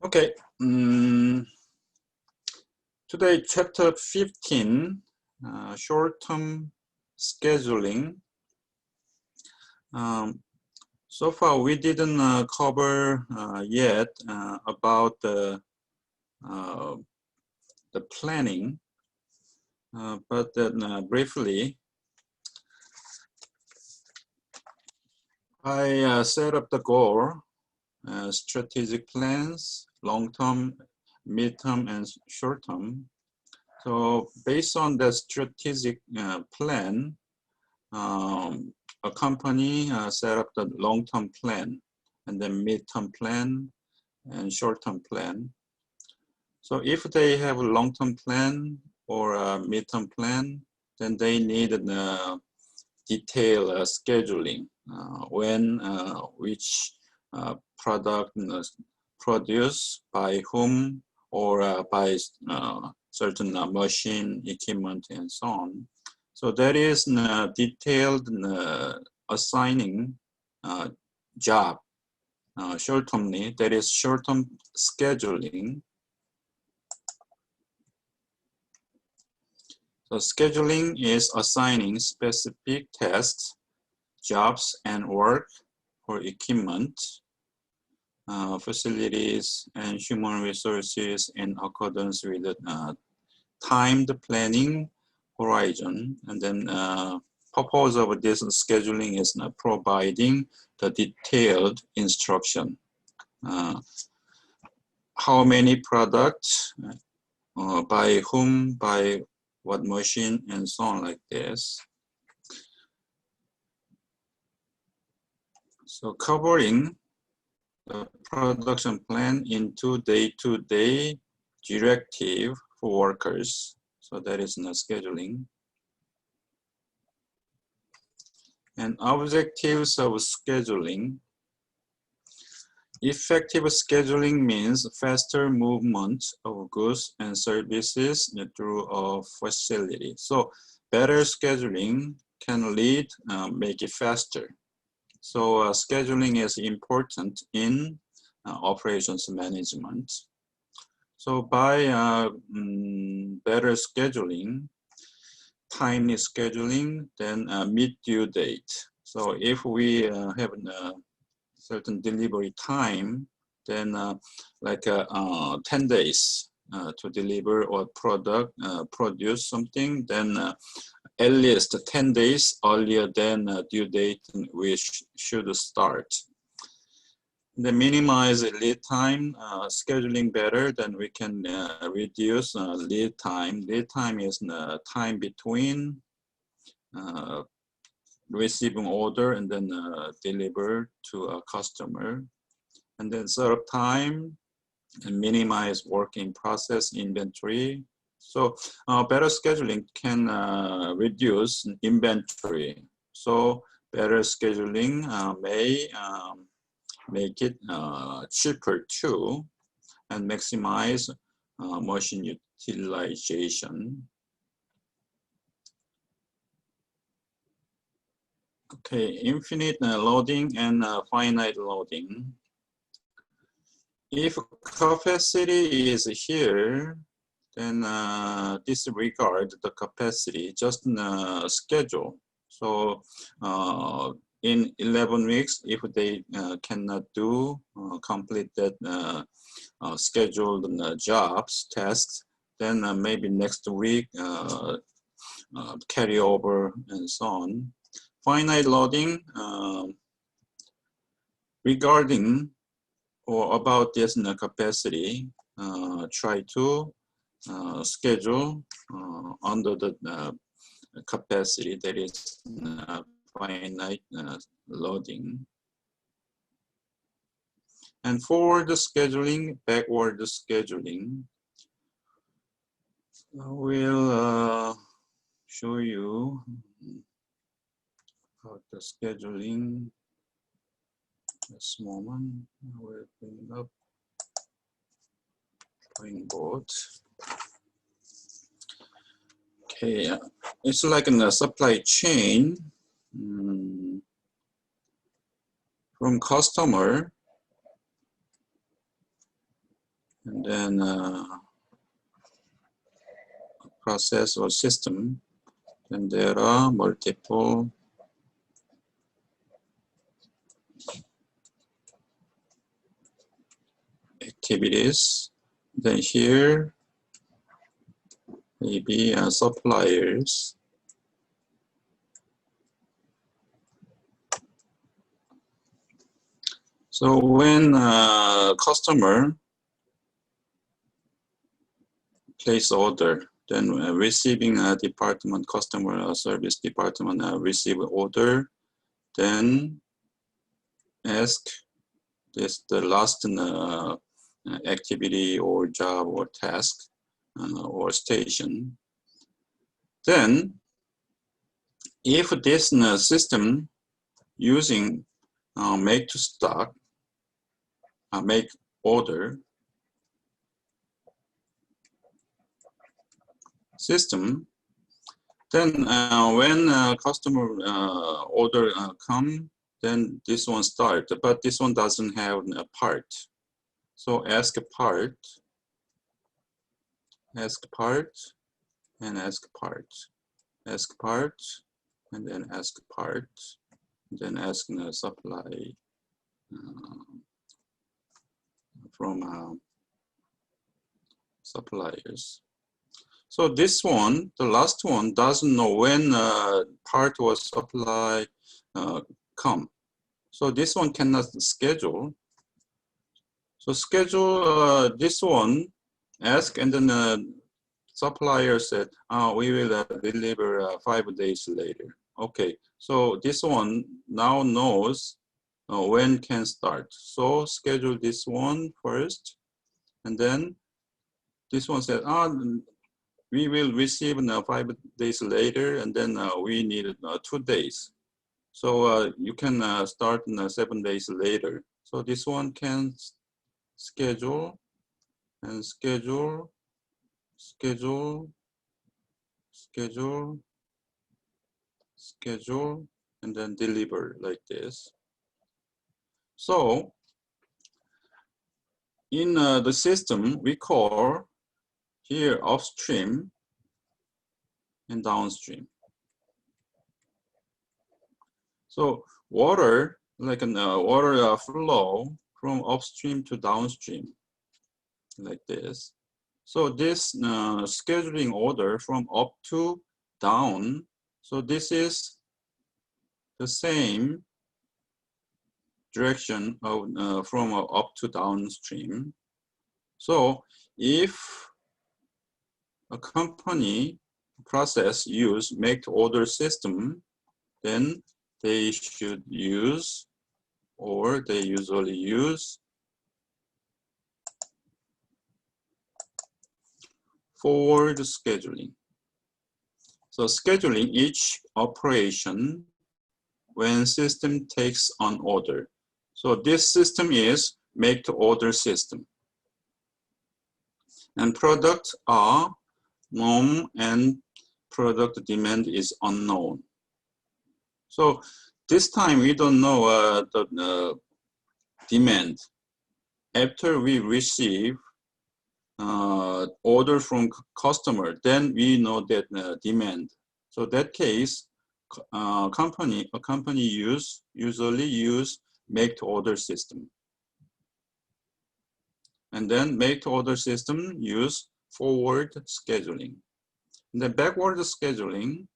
Okay, today chapter 15, short-term scheduling. So far we didn't cover yet about the planning, but then briefly, I set up the goal, strategic plans, long-term, mid-term, and short-term. So based on the strategic plan, a company set up the long-term plan and then mid-term plan and short-term plan. So if they have a long-term plan or a mid-term plan, then they need a detailed scheduling when which product produced by whom or by certain machine, equipment, and so on. So that is detailed assigning job short-termly. That is short-term scheduling. So scheduling is assigning specific tasks, jobs, and work for equipment, facilities, and human resources in accordance with the timed planning horizon. And then purpose of this scheduling is providing the detailed instruction. How many products, by whom, by what machine, and so on like this. So covering the production plan into day-to-day directive for workers. So that is not scheduling. And objectives of scheduling. Effective scheduling means faster movement of goods and services through a facility. So better scheduling can lead, make it faster. So scheduling is important in operations management. So by better scheduling, timely scheduling, then meet due date. So if we have a certain delivery time, then like 10 days to deliver or produce something, then at least 10 days earlier than due date we should start. Then minimize lead time, scheduling better, then we can reduce lead time. Lead time is the time between receiving order and then deliver to a customer. And then set up time and minimize work in process inventory. So better scheduling can reduce inventory. So better scheduling may make it cheaper too and maximize machine utilization. Okay, infinite loading and finite loading. If capacity is here, then disregard the capacity, just schedule. So in 11 weeks, if they cannot do complete that scheduled jobs, tasks, then maybe next week carry over and so on. Finite loading, regarding or about this capacity, try to schedule under the capacity that is finite loading. And forward scheduling, backward scheduling, we'll show you about the scheduling. This moment, we're bringing up drawing board. Okay, it's like in the supply chain from customer and then process or system, then there are multiple activities. Then here maybe suppliers. So when customer place order, then receiving department, customer service department receive order, then ask this the last activity or job or task or station. Then if this system using make to stock, make order system, then when customer order come, then this one start, but this one doesn't have a part. So ask part, and ask part, and then ask part, then ask supply from suppliers. So this one, the last one, doesn't know when part or supply come. So this one cannot schedule. So schedule this one, ask, and then supplier said, we will deliver 5 days later. Okay, so this one now knows when can start. So schedule this one first, and then this one said, we will receive 5 days later, and then we need 2 days. So you can start 7 days later. So this one can schedule and schedule, and then deliver like this. So in the system, we call here upstream and downstream. So water, like a water flow from upstream to downstream, like this. So this scheduling order from up to down, so this is the same direction of, from up to downstream. So if a company process use make to order system, then they should use, or they usually use, forward scheduling. So scheduling each operation when system takes on order. So this system is make to order system. And products are known and product demand is unknown. So this time we don't know the demand. After we receive order from customer, then we know that demand. So that case, a company usually use make to order system. And then make to order system use forward scheduling. And then backward scheduling,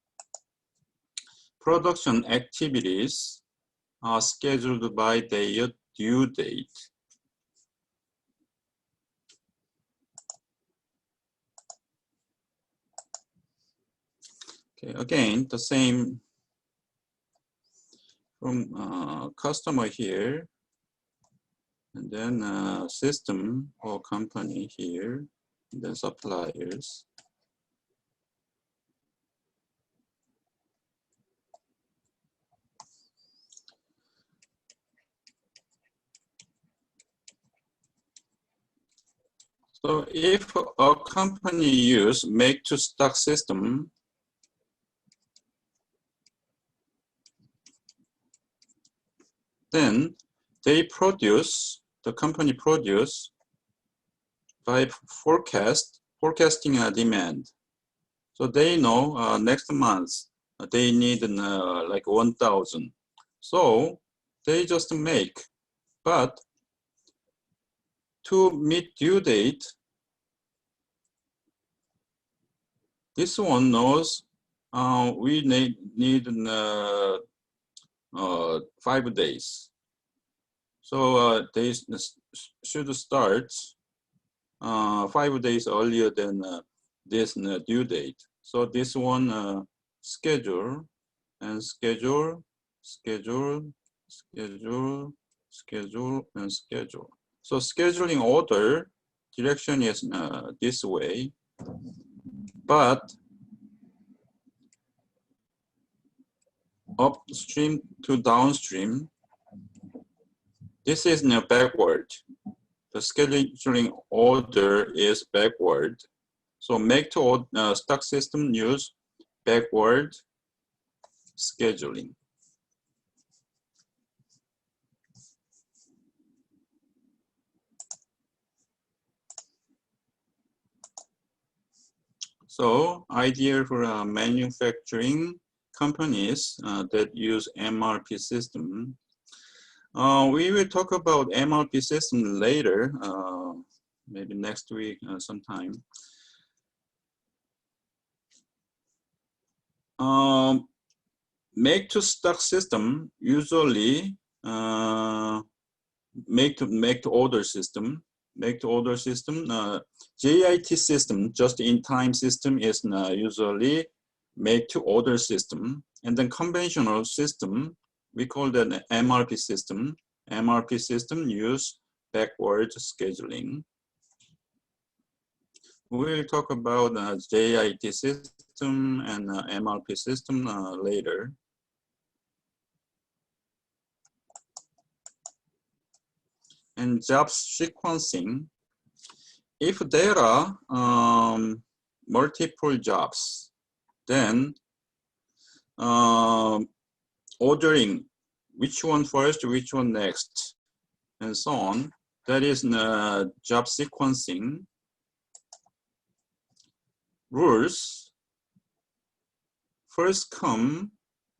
production activities are scheduled by their due date. Okay, again, the same from customer here, and then system or company here, and then suppliers. So if a company use make to stock system, then they produce, the company produce by forecasting demand. So they know next month they need like 1,000. So they just make, but to meet due date, this one knows we need 5 days. So they should start 5 days earlier than this due date. So this one schedule and schedule, schedule, schedule, schedule, and schedule. So scheduling order direction is this way, but upstream to downstream, this is backward. The scheduling order is backward. So make to stock system use backward scheduling. So ideal for manufacturing companies that use MRP system. We will talk about MRP system later, maybe next week sometime. Make to stock system usually make to order system. Make to order system. JIT system, just in time system, is usually make to order system, and then conventional system, we call that an MRP system. MRP system use backward scheduling. We'll talk about JIT system and MRP system later. And job sequencing. If there are multiple jobs, then ordering which one first, which one next, and so on. That is job sequencing. Rules, first come,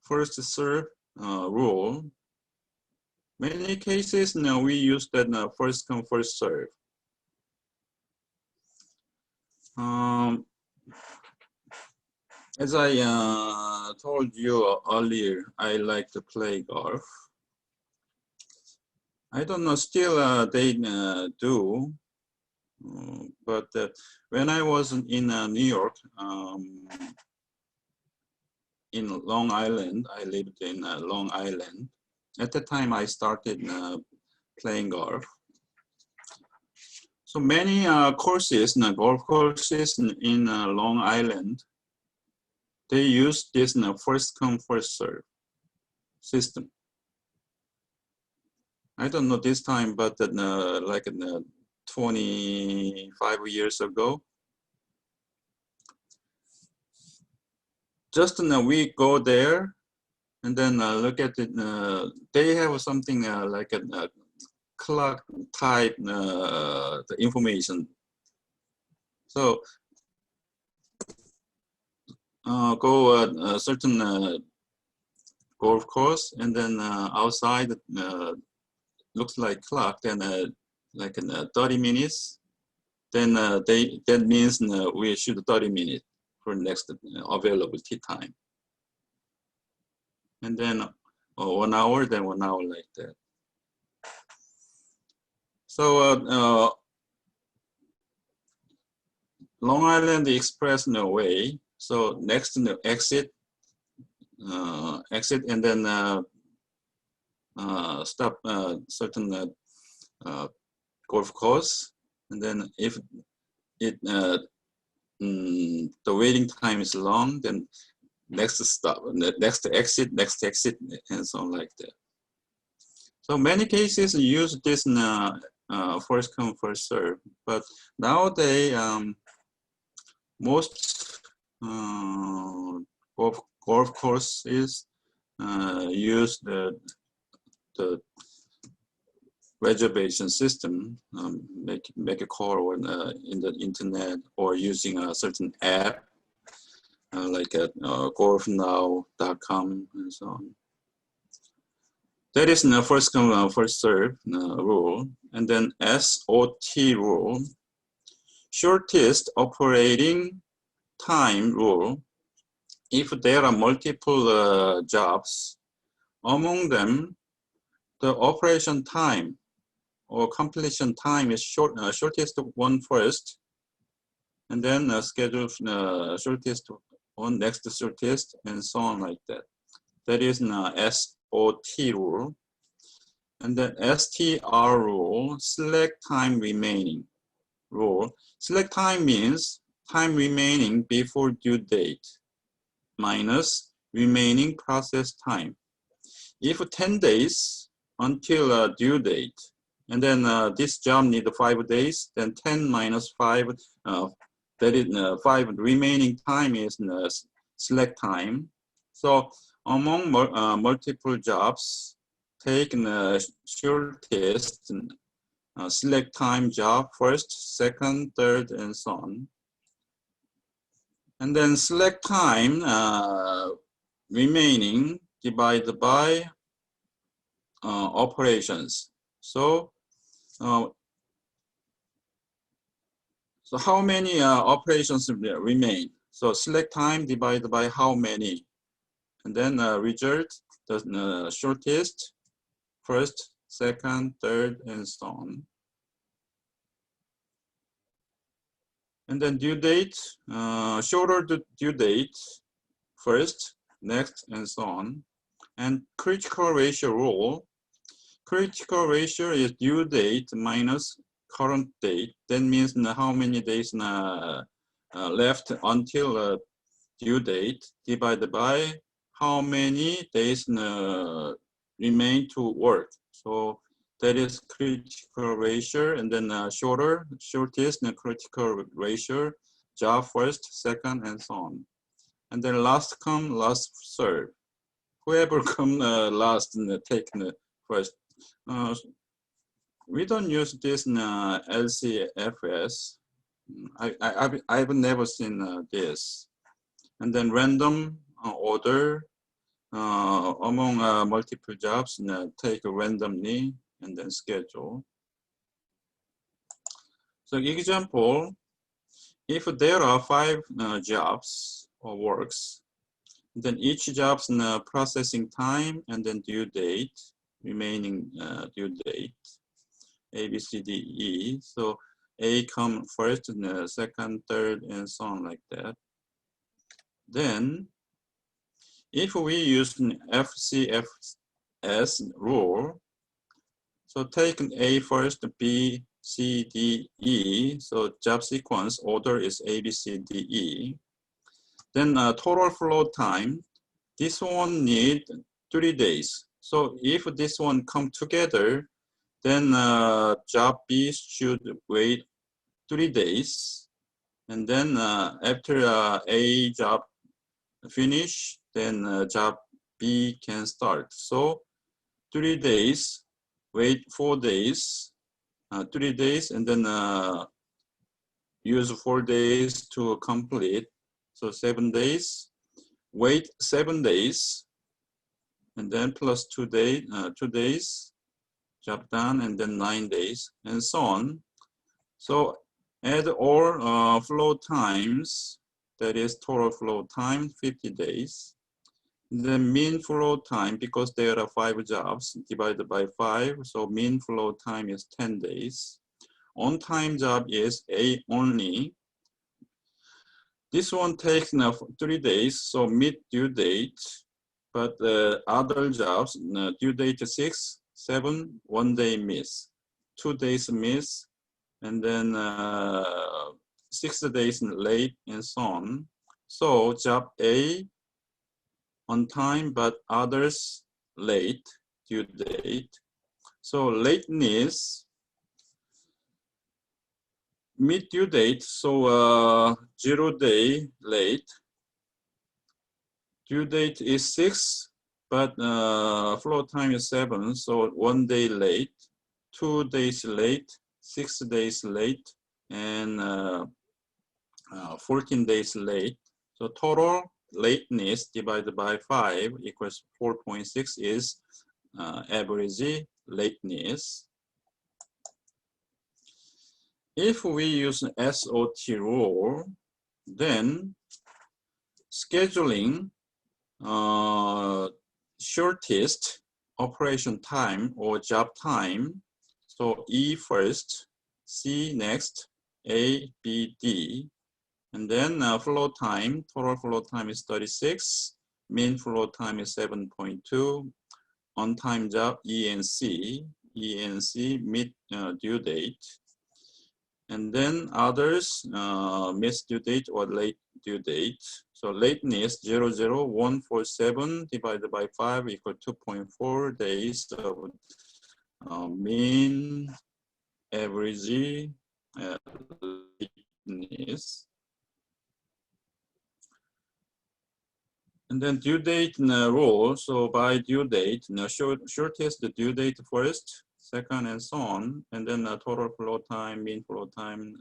first serve rule. Many cases now we use that first come, first serve. As I told you earlier, I like to play golf. I don't know, still they do, but when I was in New York, in Long Island, I lived in Long Island. At the time, I started playing golf. So many courses, golf courses in Long Island, they use this first come, first serve system. I don't know this time, but like 25 years ago, just we go there and then look at it. They have something like a clock type the information. So go a certain golf course, and then outside looks like clock, then like 30 minutes. Then that means we shoot 30 minutes for next available tea time. And then 1 hour, then 1 hour like that. So Long Island Express no way. So next exit, and then stop certain golf course, and then if it the waiting time is long, then next stop, next exit, and so on like that. So many cases use this first come, first serve, but nowadays most golf courses use the reservation system, make a call or in the internet or using a certain app like at golfnow.com and so on. That is the first come first serve rule. And then SOT rule, shortest operating time rule. If there are multiple jobs, among them, the operation time or completion time is shortest one first, and then schedule shortest one next shortest, and so on like that. That is SOT rule. And then STR rule, select time remaining rule. Select time means time remaining before due date minus remaining process time. If 10 days until due date, and then this job needs 5 days, then 10 minus 5, that is 5 remaining time is select time. So among multiple jobs, take the shortest select time job first, second, third, and so on. And then select time remaining divided by operations. So how many operations remain? So select time divided by how many, and then result the shortest, first, second, third, and so on. And then due date, shorter the due date, first, next, and so on. And critical ratio rule. Critical ratio is due date minus current date. That means how many days left until due date divided by how many days remain to work. So that is critical ratio, and then shortest critical ratio, job first, second, and so on. And then last come, last serve. Whoever come last take first. We don't use this LCFS. I've never seen this. And then random order among multiple jobs, take randomly and then schedule. So example, if there are 5 jobs or works, then each job's processing time and then due date, remaining due date, A, B, C, D, E. So A come first, and second, third, and so on like that. Then, if we use an FCFS rule, so take an A first, B, C, D, E. So job sequence order is A, B, C, D, E. Then total flow time, this one need 3 days. So if this one come together, then job B should wait 3 days. And then after A job finish, then job B can start. So 3 days, wait 4 days, 3 days, and then use 4 days to complete. So 7 days, wait 7 days, and then plus 2 days, job done, and then 9 days, and so on. So add all flow times, that is total flow time, 50 days. The mean flow time, because there are 5 jobs, divided by 5, so mean flow time is 10 days. On-time job is A only. This one takes 3 days, so meet due date, but other jobs, due date 6, 7, 1 day miss, 2 days miss, and then 6 days late, and so on. So job A on time, but others late due date. So lateness, meet due date, so 0 day late. Due date is 6, but flow time is 7, so 1 day late. 2 days late, 6 days late, and 14 days late. So total lateness divided by 5 equals 4.6 is average lateness. If we use an SOT rule, then scheduling shortest operation time or job time. So E first, C next, A, B, D. And then flow time, total flow time is 36, mean flow time is 7.2, on-time job E and C meet due date. And then others miss due date or late due date. So lateness 00147 divided by 5 equal 2.4 days of mean average lateness. And then due date rule. So by due date, shortest the due date first, second, and so on. And then total flow time, mean flow time,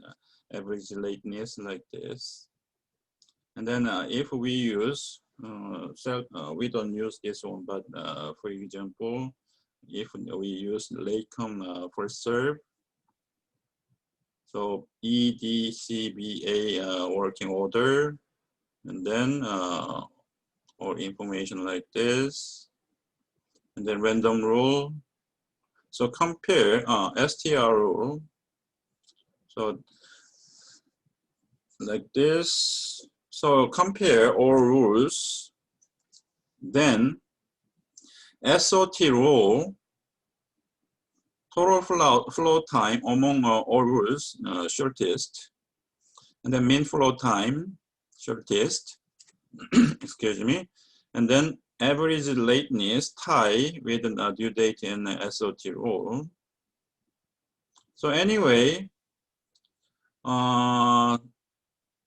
average lateness like this. And then if we use, we don't use this one, but for example, if we use late come first serve, so EDCBA working order, and then or information like this, and then random rule. So compare STR rule. So like this. So compare all rules. Then SOT rule, total flow time among all rules, shortest. And then mean flow time, shortest. Excuse me. And then average lateness tie with the due date and SOT rule. So anyway,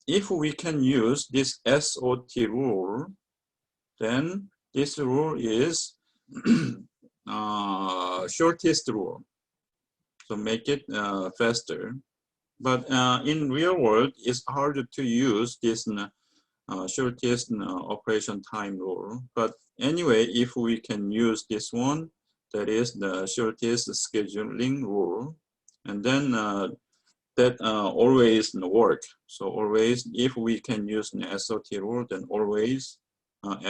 if we can use this SOT rule, then this rule is shortest rule. So make it faster. But in real world, it's harder to use this shortest operation time rule. But anyway, if we can use this one, that is the shortest scheduling rule, and then that always work. So always, if we can use the SOT rule, then always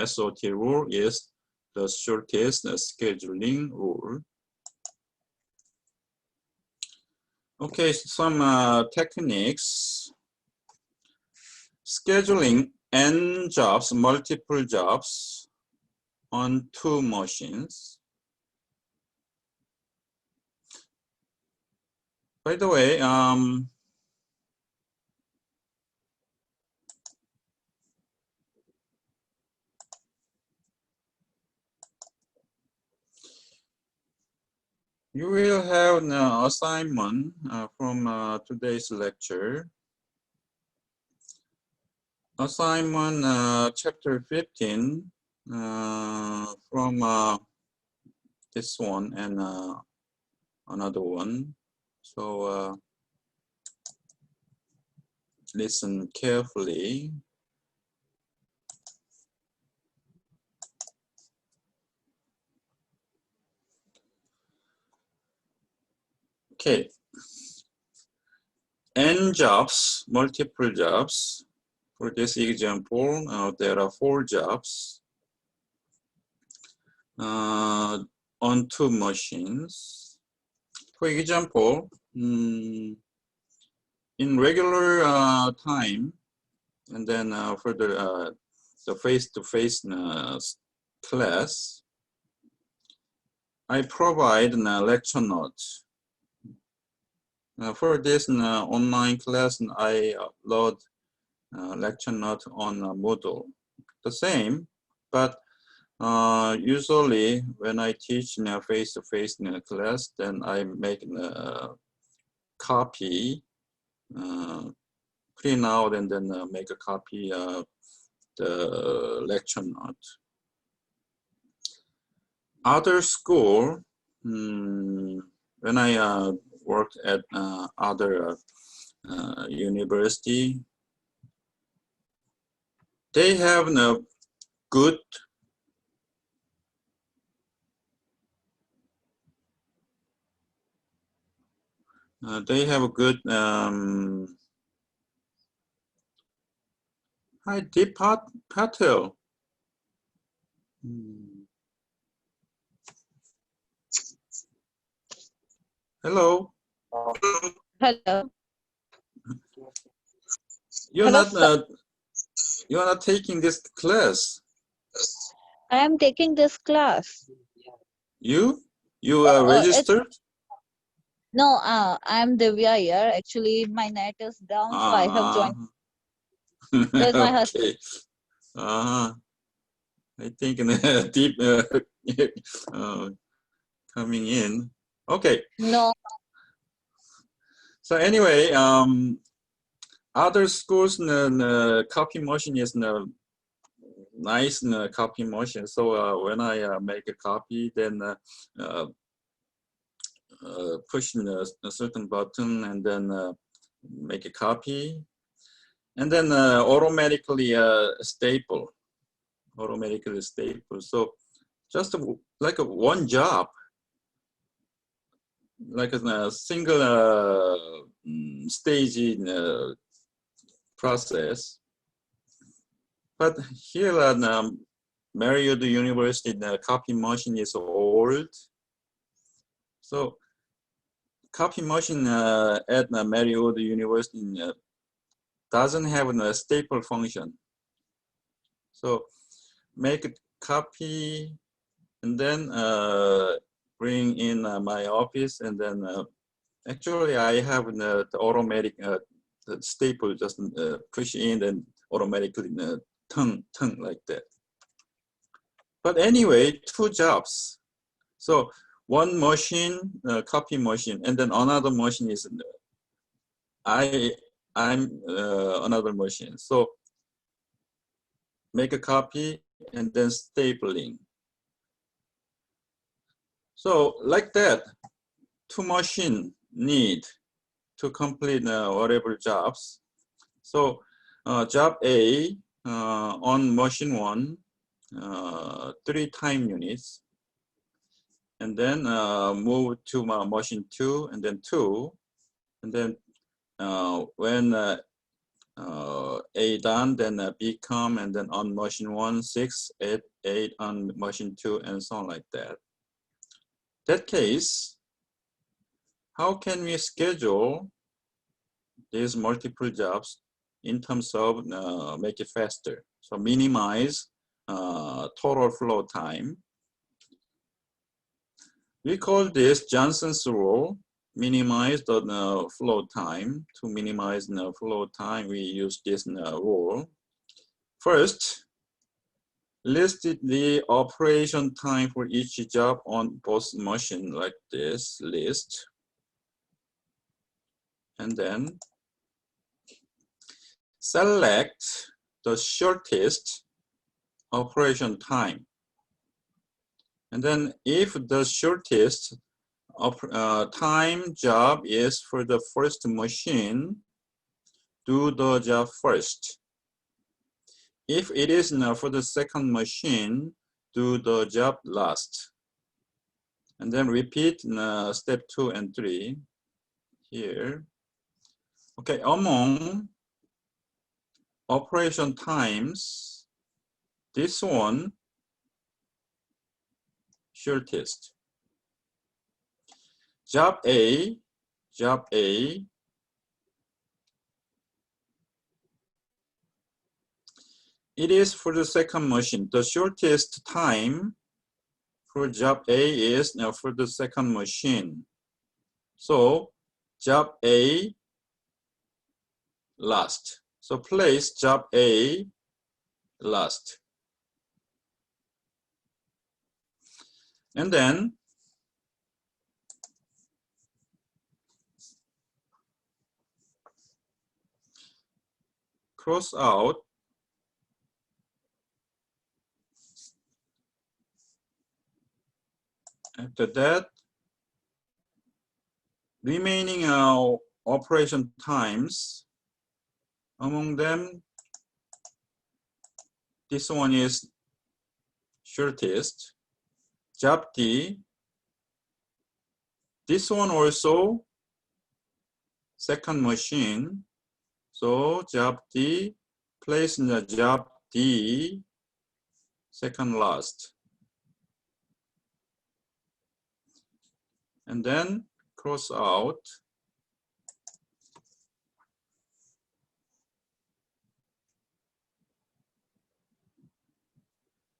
SOT rule is the shortest scheduling rule. Okay, some techniques. Scheduling n jobs, multiple jobs on 2 machines. By the way, you will have an assignment from today's lecture. Assignment chapter 15 from this one and another one. So listen carefully. Okay. N jobs, multiple jobs. For this example, there are 4 jobs on 2 machines. For example, in regular time, and then for the face-to-face class, I provide a lecture notes. For this online class, I upload lecture note on Moodle. The same, but usually when I teach in a face-to-face class, then I make a copy, print out, and then make a copy of the lecture note. Other school, when I worked at other university, they have a good hi Deep Patel. Hello. Hello. You're Hello, not sir. you're not taking this class. I am taking this class. You are It's registered? no. I am Divya here. Actually, my net is down, so I have Uh, joined. There's my husband. okay. Uh, I think deep uh, coming in. Okay. No. So anyway, other schools copy machine is nice copy machine. So when I make a copy, then uh, push a certain button and then make a copy, and then automatically staple. So just like one job, like a single stage process. But here at Marriott University, the copy machine is old. So copy machine at Marriott University doesn't have a staple function. So make a copy and then bring in my office, and then actually I have the automatic the staple just push in and automatically turn like that. But anyway, two jobs. So one machine, copy machine, and then another machine is I'm another machine. So make a copy and then stapling. So like that, two machine need to complete whatever jobs. So job A on machine 1, 3 time units, and then move to machine 2 and then 2, and then when A done, then B come, and then on machine 1, 6, 8, 8 on machine 2, and so on like that. That case, how can we schedule these multiple jobs in terms of make it faster? So minimize total flow time. We call this Johnson's rule, minimize the flow time. To minimize the flow time, we use this rule. First, list the operation time for each job on both machines like this list. And then select the shortest operation time. And then if the shortest time job is for the first machine, do the job first. If it is for the second machine, do the job last. And then repeat step 2 and 3 here. Okay, among operation times, this one shortest. Job A, it is for the second machine. The shortest time for job A is now for the second machine. So job A last. So place job A last. And then cross out after that. remaining operation times, among them, this one is shortest. Job D, this one also second machine. So job D, place in the job D, second last. And then cross out.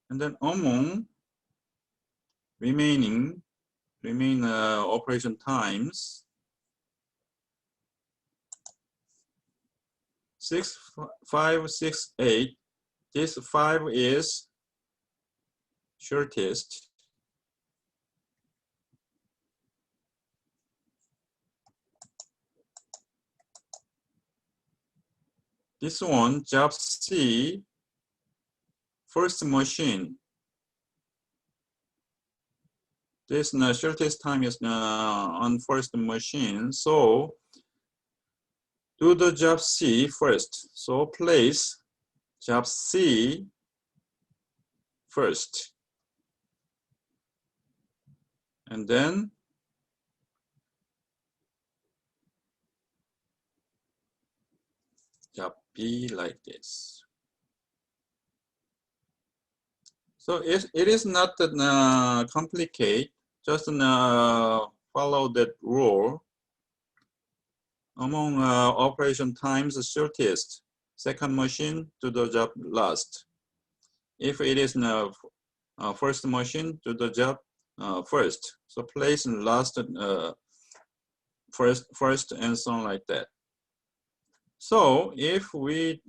And then among remaining operation times, 6, 5, 6, 8. This 5 is shortest. This one, job C, first machine. This shortest time is on first machine. So do the job C first. So place job C first. And then job B like this. So it is not complicated. Just follow that rule. Among operation times shortest, second machine to the job last. If it is first machine to the job first. So place last first and so on like that. So if we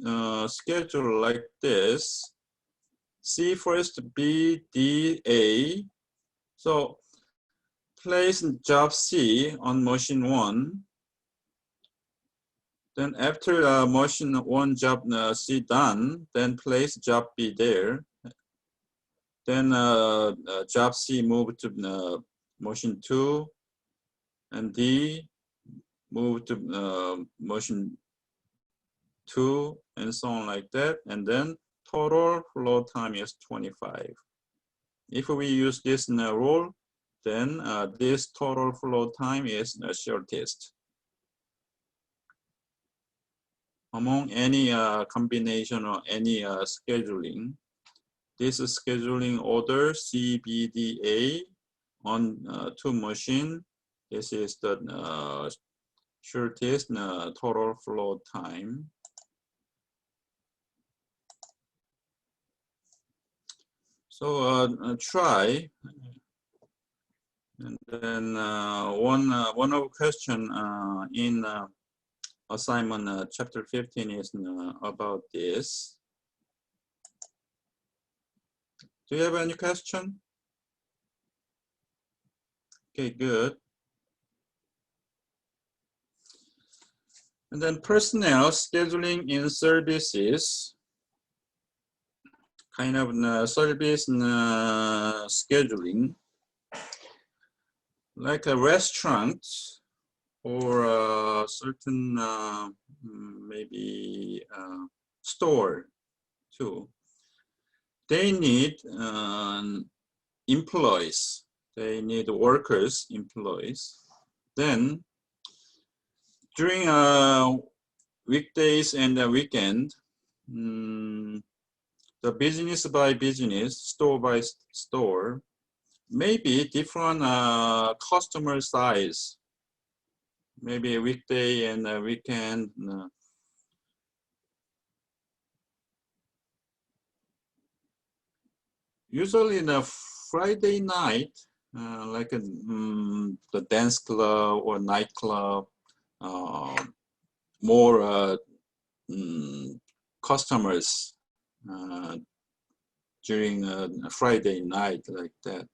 schedule like this, C first, B, D, A. So place job C on machine 1. Then after machine 1 job C done, then place job B there. Then job C move to machine 2, and D move to machine 2, and so on like that. And then total flow time is 25. If we use this rule, then this total flow time is the shortest among any combination or any scheduling. This is scheduling order CBDA on 2 machine. This is the shortest total flow time. So try, and then one of question in assignment chapter 15 is about this. Do you have any question? Okay, good. And then personnel scheduling in services, kind of service scheduling, like a restaurant or a certain maybe store too. They need employees. They need workers, employees. Then during weekdays and the weekend, the business by business, store by store, maybe different customer size. Maybe a weekday and a weekend. Usually in a Friday night, like the dance club or nightclub, more customers during a Friday night like that.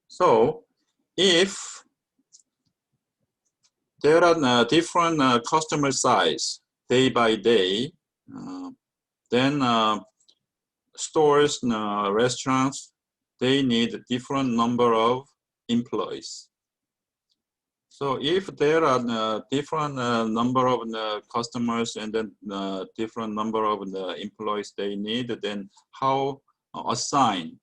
So if there are different customer size day by day, then stores, restaurants, they need a different number of employees. So if there are different number of customers and then different number of employees they need, then how assign?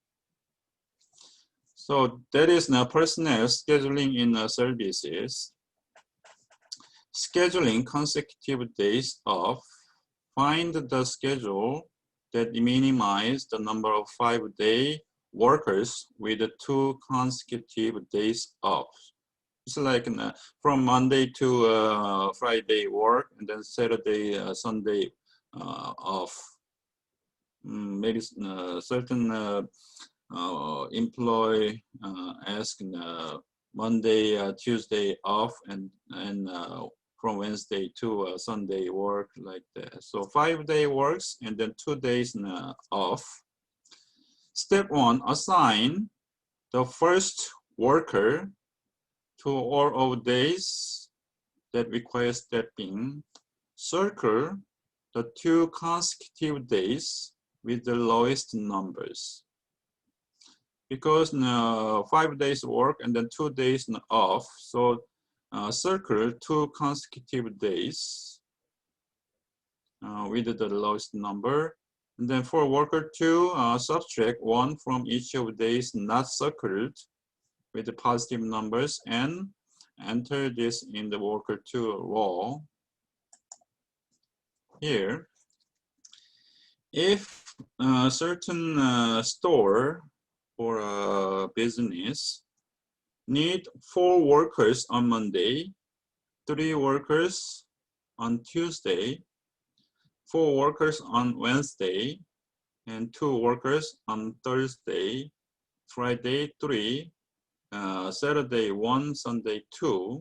So that is personnel scheduling in services. Scheduling consecutive days off. Find the schedule that minimize the number of 5-day workers with 2 consecutive days off. It's like from Monday to Friday work and then Saturday, Sunday off. Maybe certain employee ask Monday, Tuesday off and from Wednesday to Sunday work like that. So 5-day works and then 2 days off. Step 1, assign the first worker to all of days that require stepping. Circle the 2 consecutive days with the lowest numbers. Because 5 days work and then 2 days off, so circle 2 consecutive days with the lowest number. And then for worker 2, subtract 1 from each of days not circled with the positive numbers and enter this in the worker 2 row. Here, if a certain store or a business need 4 workers on Monday, 3 workers on Tuesday, 4 workers on Wednesday, and 2 workers on Thursday, Friday 3, Saturday 1, Sunday 2.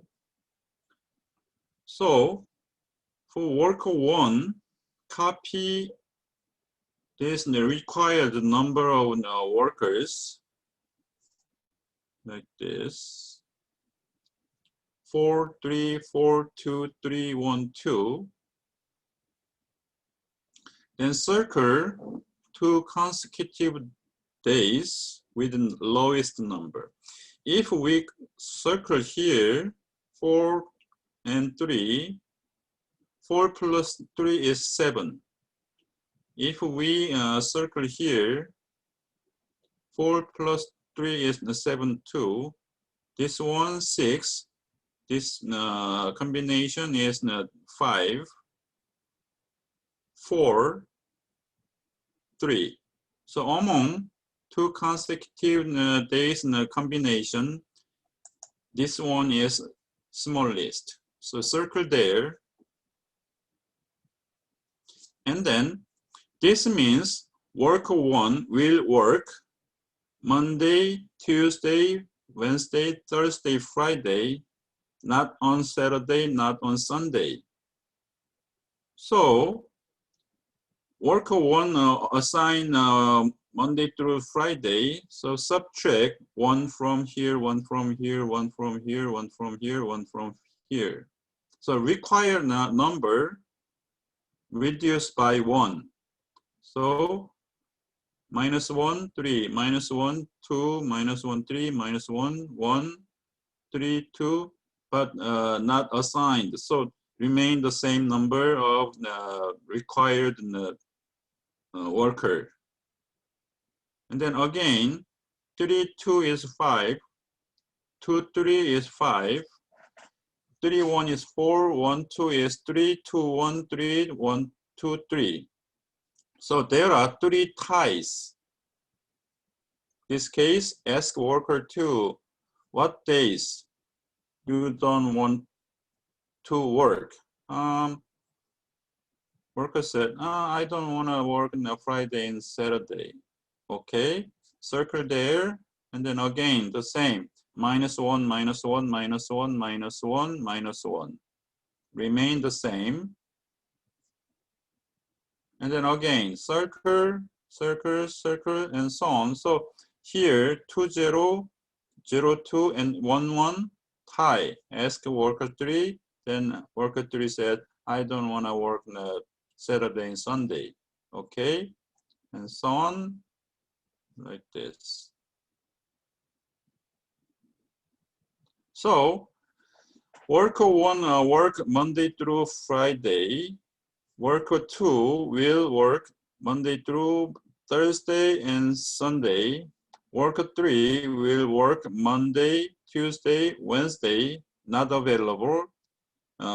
So for worker 1, copy this required number of workers like this. 4, 3, 4, 2, 3, 1, 2. Then circle 2 consecutive days with the lowest number. If we circle here 4 and 3, 4 plus 3 is 7. If we circle here 4 plus 3 is 7 too. This one 6. This combination is 5, 4, 3. So among 2 consecutive days combination, this one is smallest. So circle there. And then this means worker 1 will work Monday, Tuesday, Wednesday, Thursday, Friday, not on Saturday, not on Sunday. So worker 1 assign Monday through Friday. So subtract 1 from here, 1 from here, 1 from here, 1 from here, 1 from here. So required number reduced by 1. So -1, 3, -1, 2, -1, 3, -1, 1, 3, 2, but not assigned. So remain the same number of required worker. And then again, 3, 2 is 5, 2, 3 is 5, 3, 1 is 4, 1, 2 is 3, 2, 1, 3, 1, 2, 3. So there are 3 ties. This case, ask worker 2, what days you don't want to work? Worker said, I don't want to work on a Friday and Saturday. Okay, circle there, and then again the same. -1, -1, -1, -1, -1. Remain the same. And then again, circle, circle, circle, and so on. So here, 2, 0, 0, 2, and 1, 1, tie. Ask worker 3. Then worker 3 said, I don't want to work on Saturday and Sunday. Okay, and so on, like this. So Worker 1 work Monday through Friday. Worker 2 will work Monday through Thursday and Sunday. Worker 3 will work Monday, Tuesday, Wednesday, not available.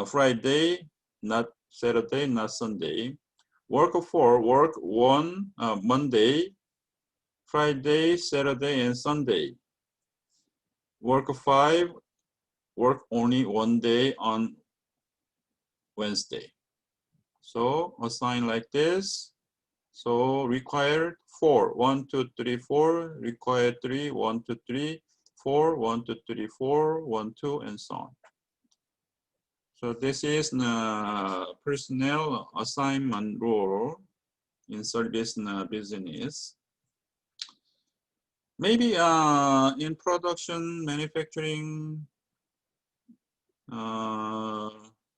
Friday, not Saturday, not Sunday. Worker 4 work Monday, Friday, Saturday, and Sunday. Worker 5 work only one day on Wednesday. So assign like this. So required 4, 1, 2, 3, 4, required 3, 1, 2, 3, 4, 1, 2, 3, 4, 1, 2, and so on. So this is the personnel assignment rule in service business. Maybe in production, manufacturing,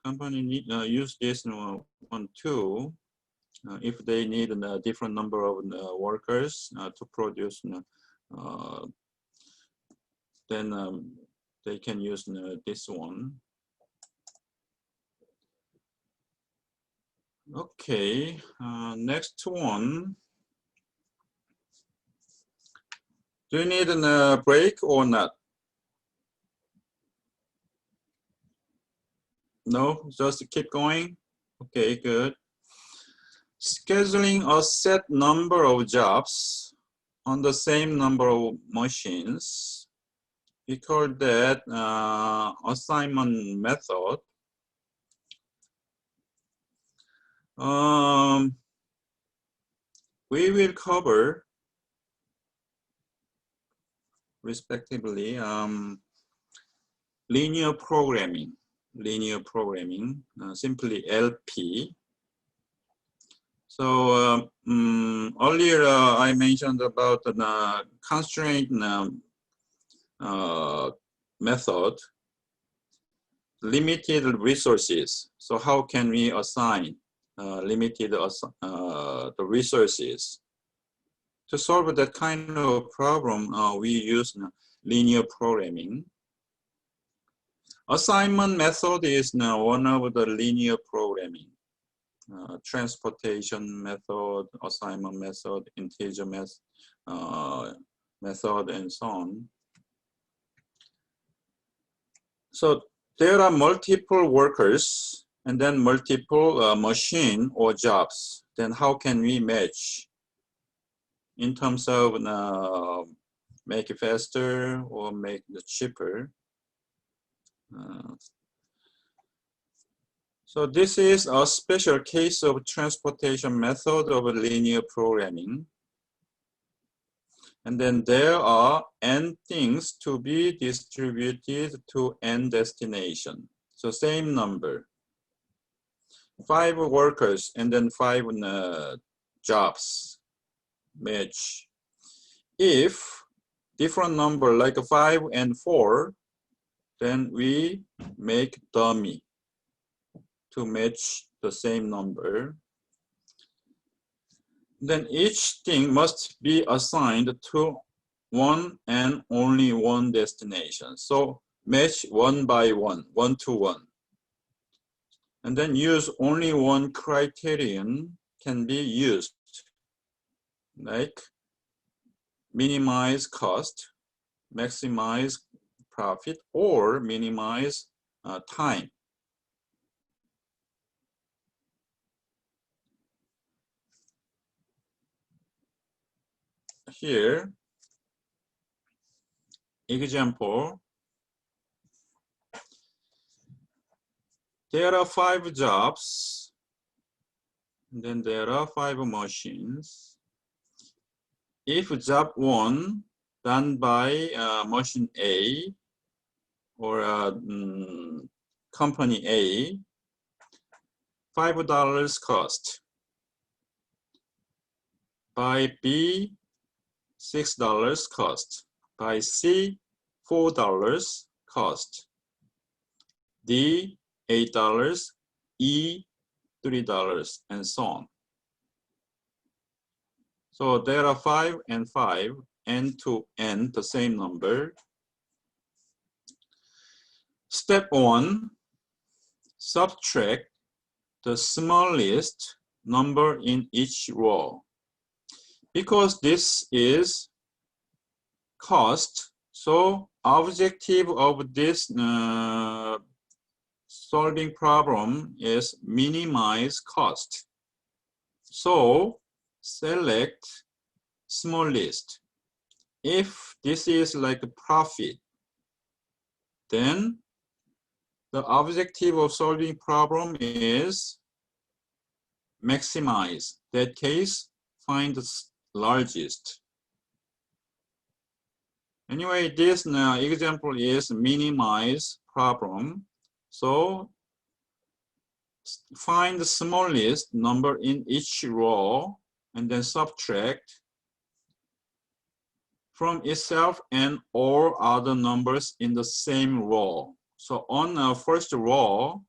company need use this one too. If they need a different number of workers to produce, then they can use this one. Okay, next one. Do you need a break or not? No, just keep going. Okay, good. Scheduling a set number of jobs on the same number of machines. We call that assignment method. We will cover respectively linear programming, simply LP. So earlier I mentioned about the constraint method, limited resources. So how can we assign the resources? To solve that kind of problem, we use linear programming. Assignment method is now one of the linear programming. Transportation method, assignment method, integer method, and so on. So there are multiple workers and then multiple machine or jobs. Then how can we match in terms of make it faster or make it cheaper? So this is a special case of transportation method of linear programming. And then there are n things to be distributed to n destination. So same number, 5 workers and then 5 jobs match. If different number like 5 and 4, then we make dummy to match the same number. Then each thing must be assigned to one and only one destination. So match one by one, 1 to 1. And then use only one criterion can be used, like minimize cost, maximize profit, or minimize time. Here, example, there are 5 jobs, and then there are 5 machines. If job 1 done by machine A or company A, $5 cost. By B, $6 cost. By C, $4 cost. D, $8, E, $3, and so on. So there are 5 and 5, n to n, the same number. Step 1, subtract the smallest number in each row. Because this is cost, so objective of this solving problem is minimize cost. So select smallest. If this is like a profit, then the objective of solving problem is maximize. That case, find the largest. Anyway, this example is minimize problem. So find the smallest number in each row and then subtract from itself and all other numbers in the same row. So on the first row,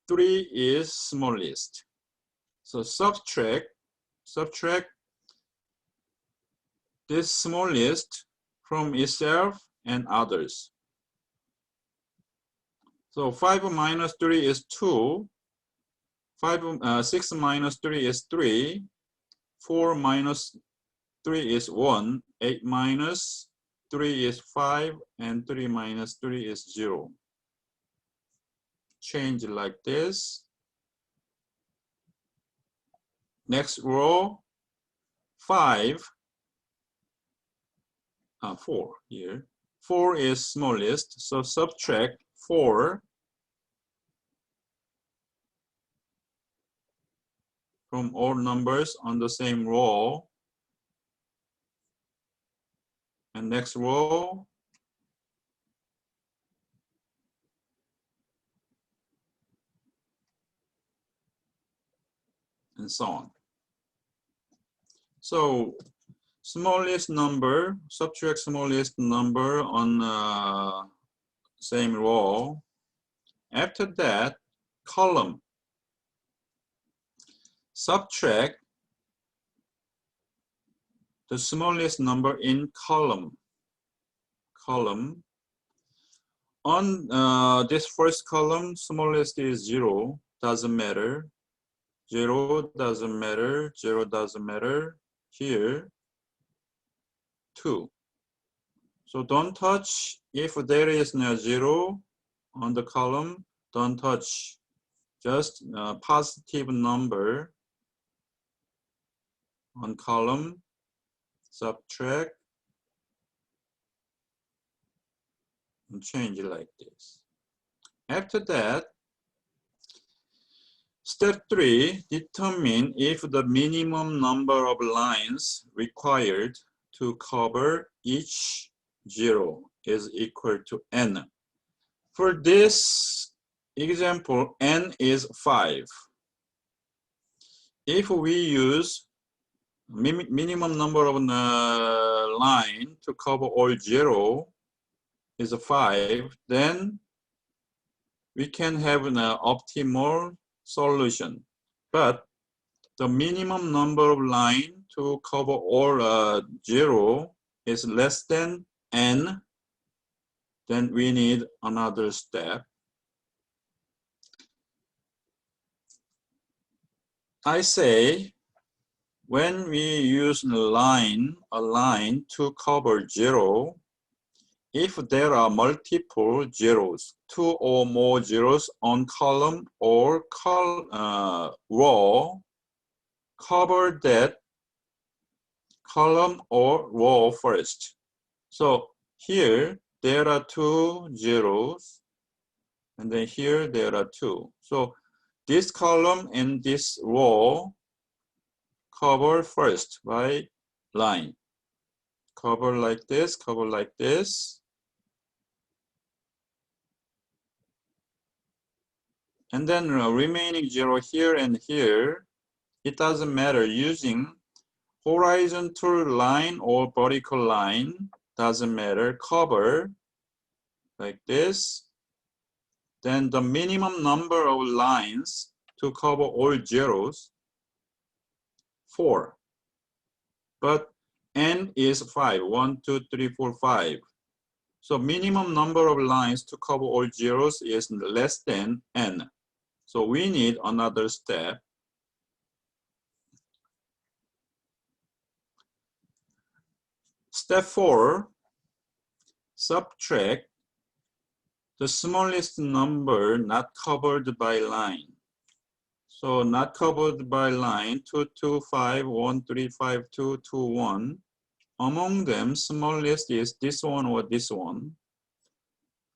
3 is smallest. So subtract this smallest from itself and others. So 5 minus 3 is 2. 6 minus 3 is 3. 4 minus 3 is 1. 8 minus 3 is 5. And 3 minus 3 is 0. Change like this. Next row, 4 here. 4 is smallest, so subtract 4 from all numbers on the same row. And next row, and so on. So smallest number, subtract smallest number on same row. After that, column. Subtract the smallest number in column. On this first column, smallest is 0, doesn't matter. 0 doesn't matter, 0 doesn't matter. Here, 2. So don't touch. If there is no 0 on the column, don't touch. Just a positive number on column, subtract, and change it like this. After that, step 3, determine if the minimum number of lines required to cover each 0 is equal to n. For this example, n is 5. If we use minimum number of line to cover all 0 is 5, then we can have an optimal solution. But the minimum number of line to cover all 0 is less than n, then we need another step. I say when we use a line to cover 0, if there are multiple zeros, 2 or more zeros on column or row, cover that column or row first. So here there are 2 zeros, and then here there are 2. So this column and this row cover first by line. Cover like this, cover like this. And then remaining 0 here and here, it doesn't matter. Using horizontal line or vertical line, doesn't matter. Cover like this. Then the minimum number of lines to cover all zeros, 4. But n is 5. 1, 2, 3, 4, 5. So minimum number of lines to cover all zeros is less than n. So we need another step. Step 4, subtract the smallest number not covered by line. So not covered by line 2, 2, 5, 1, 3, 5, 2, 2, 1. Among them, smallest is this one or this one.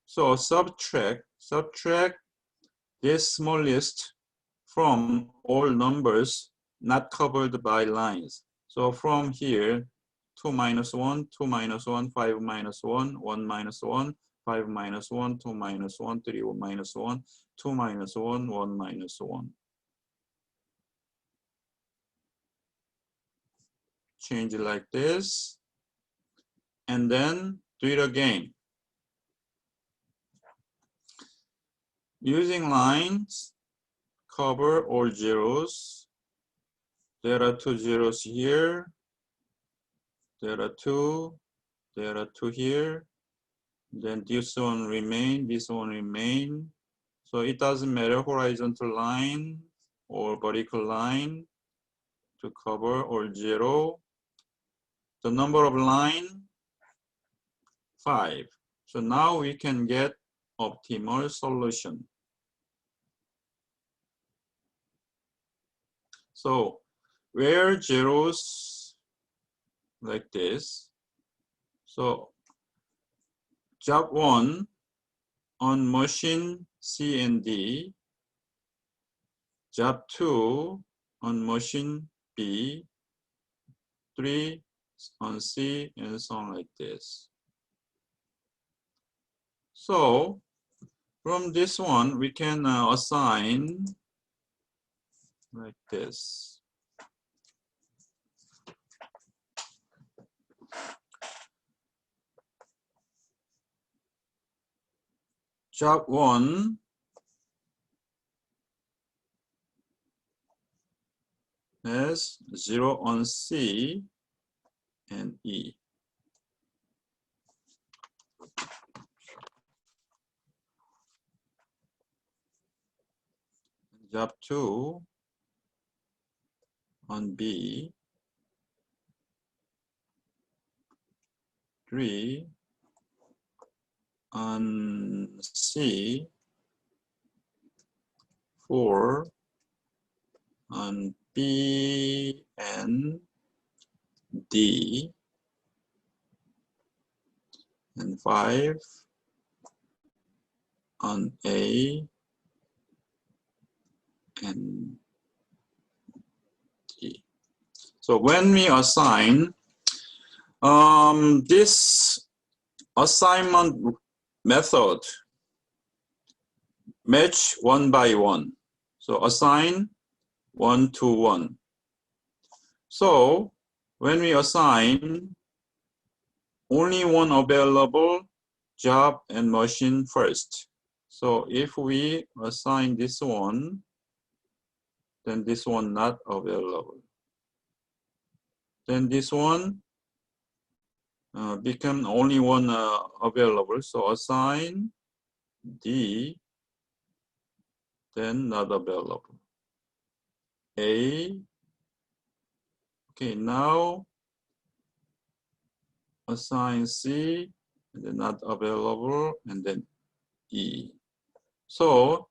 So subtract this smallest from all numbers not covered by lines. So from here, 2 minus 1, 2 minus 1, 5 minus 1, 1 minus 1, 5 minus 1, 2 minus 1, 3 minus 1, 2 minus 1, 1 minus 1. Change it like this. And then do it again. Using lines, cover all zeros. There are 2 zeros here. There are 2. There are 2 here. Then this one remain, this one remain. So it doesn't matter horizontal line or vertical line to cover all zero. The number of line, 5. So now we can get optimal solution. So where zeros like this, so job 1 on machine C and D, job 2 on machine B, 3 on C, and so on like this. So from this one, we can assign like this. Job 1 has 0 on C and E. Job 2 on B, 3 on C, 4 on B and D, and 5 on A and D. So when we assign this assignment method, match 1 by 1. So assign 1 to 1. So when we assign only one available job and machine first. So if we assign this one, then this one not available. Then this one become only one available. So assign D, then not available. A, okay, now assign C, and then not available, and then E. So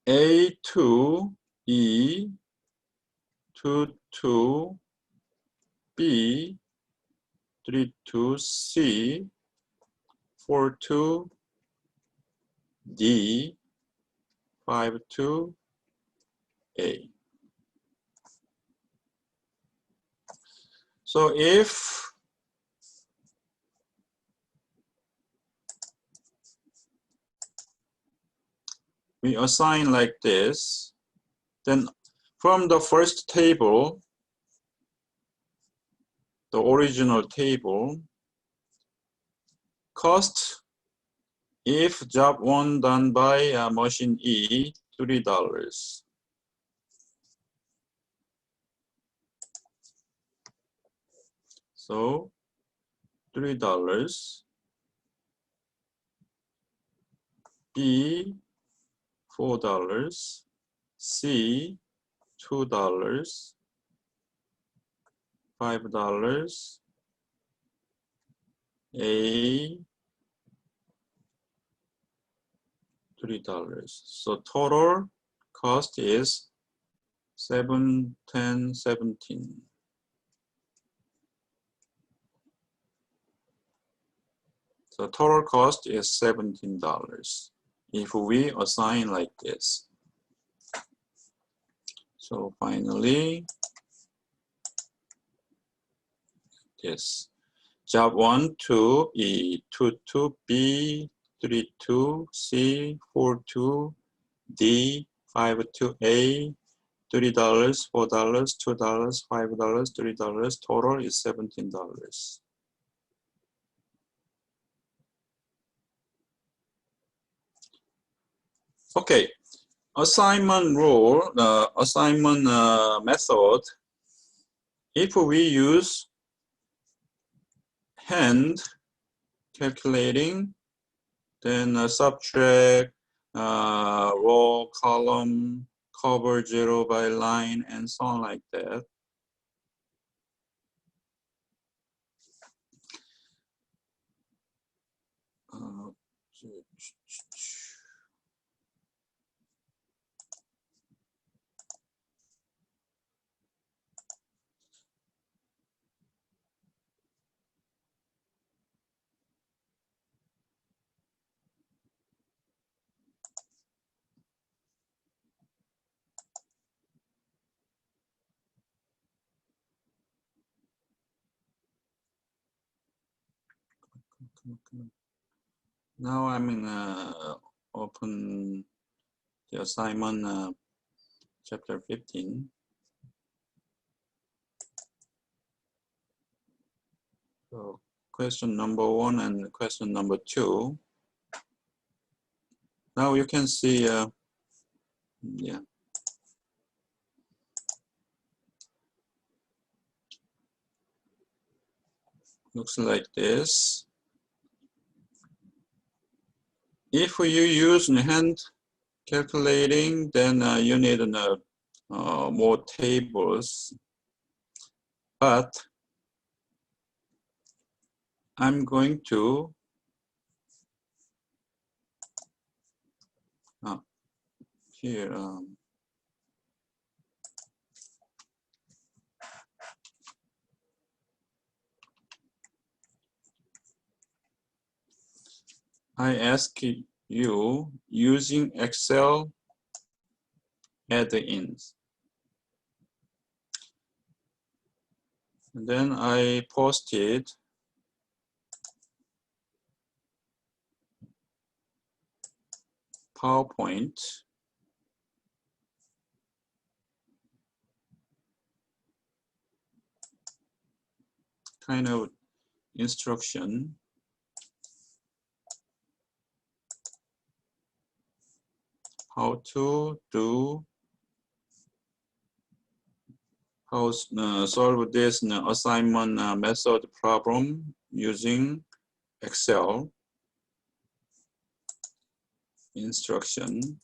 A to E, 2 to B, 3 to C, 4 to D, 5 to A. So if we assign like this, then from the first table, the original table, cost if job 1 done by machine E, $3. So $3, B, $4, C, $2, $5, A, $3. So total cost is 7, 10, 17. So total cost is $17 if we assign like this. So finally, this job 1 to E, 2 to B, 3 to C, 4 to D, 5 to A, $3, $4, $2, $5, $3. Total is $17. Okay, assignment rule, assignment method. If we use hand calculating, then subtract row, column, cover 0 by line, and so on like that. Now I'm in open the assignment chapter 15. So question number 1 and question number 2. Now you can see, yeah. Looks like this. If you use hand calculating, then you need more tables. But I'm going to here. I ask you using Excel add-ins. And then I posted PowerPoint. Kind of instruction. How to do, how solve this assignment method problem using Excel instruction.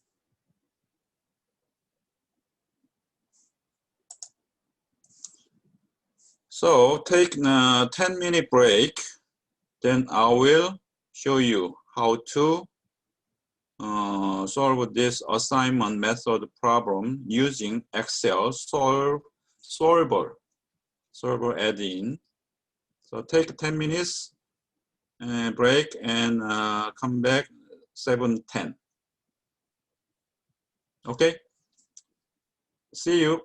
So take a 10-minute break, then I will show you how to solve this assignment method problem using Excel solver add-in. So take 10 minutes break and come back 7:10. Okay, see you.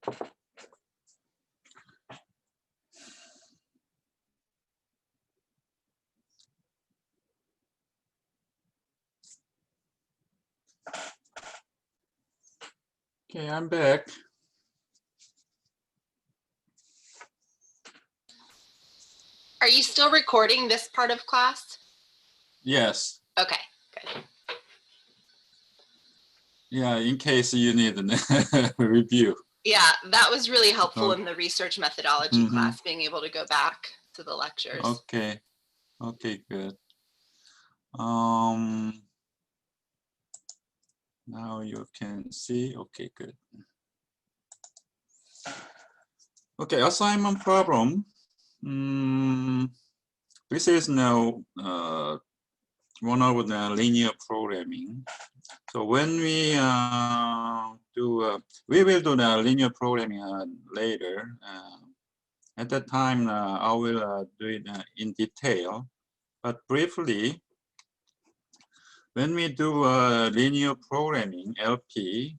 Okay, I'm back. Are you still recording this part of class? Yes. Okay, good. Yeah, in case you need a review. Yeah, that was really helpful Oh. in the research methodology class, being able to go back to the lectures. Okay. Okay, good. Now you can see. Okay, good. Okay, assignment problem. This is now one of the linear programming. So when we we will do the linear programming later. At that time, I will do it in detail. But briefly, when we do linear programming, LP,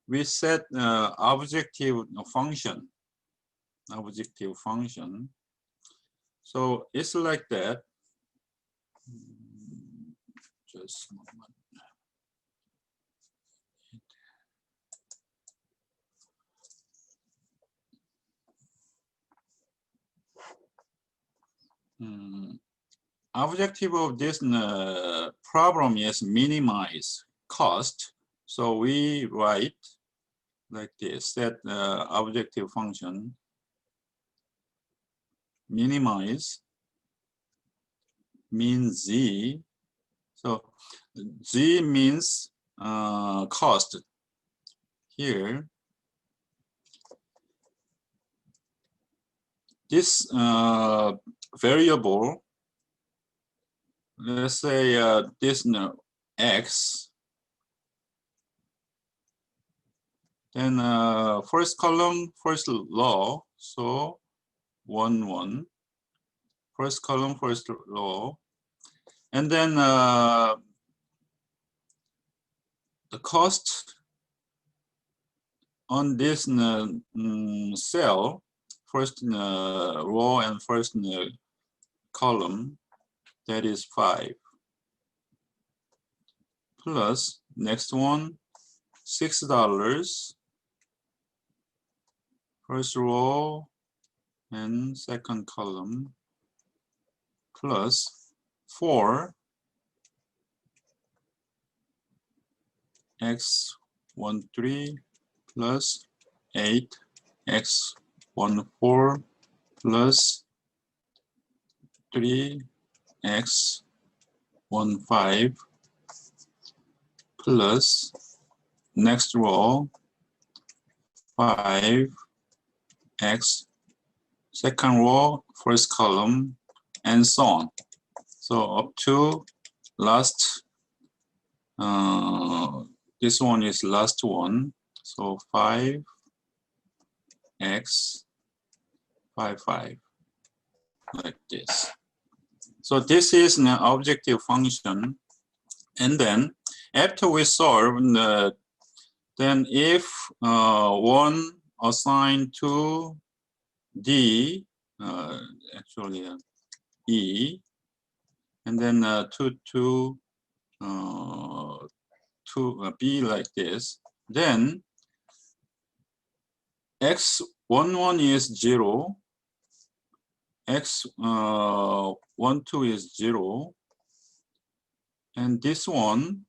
we set objective function. So it's like that. Just a moment. Objective of this problem is minimize cost. So we write like this, set objective function, minimize, means Z. So Z means cost here. This variable, let's say this X, then first column, first row, so 1, 1. First column, first row. And then the cost on this cell, first row and first column, that is 5. Plus, next one, $6, first row and second column, plus 4, x13 plus 8, x14 plus 3, x15 plus next row 5, x second row, first column, and so on. So up to last, this one is last one. So 5, x, 5, 5, like this. So this is an objective function. And then after we solve, then if one assigned to D, actually E, and then to B like this, then x11 is 0, x12 is 0, and this one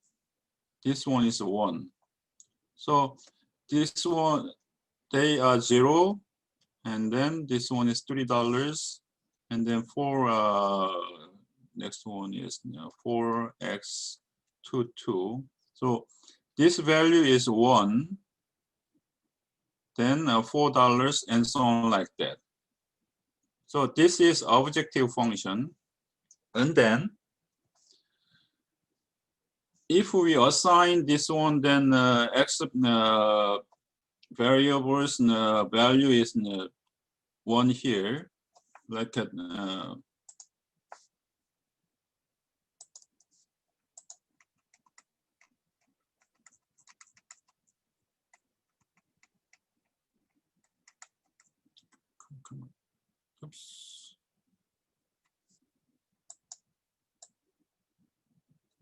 is 1. So this one, they are 0, and then this one is $3, and then for next one is 4x22. So this value is 1, then $4, and so on like that. So this is objective function. And then if we assign this one, then x variables value is 1 here, like come on. Oops.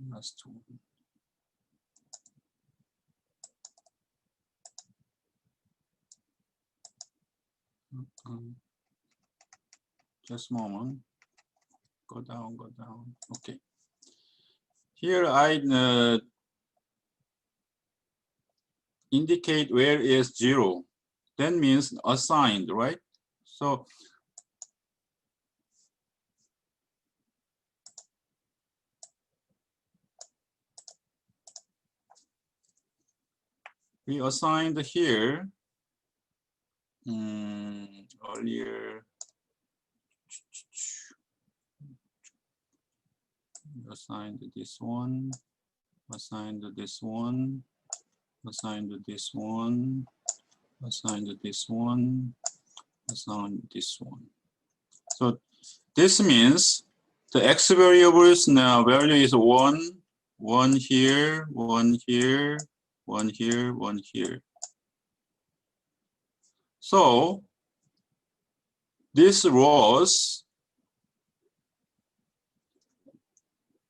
Last one. Just a moment. Go down, go down. Okay. Here I indicate where is 0. That means assigned, right? So we assigned here earlier. Assigned this one, assigned this one, assigned this one, assigned this one, assigned this one. So this means the x variables now value is 1, 1 here, 1 here, 1 here, 1 here. So this rows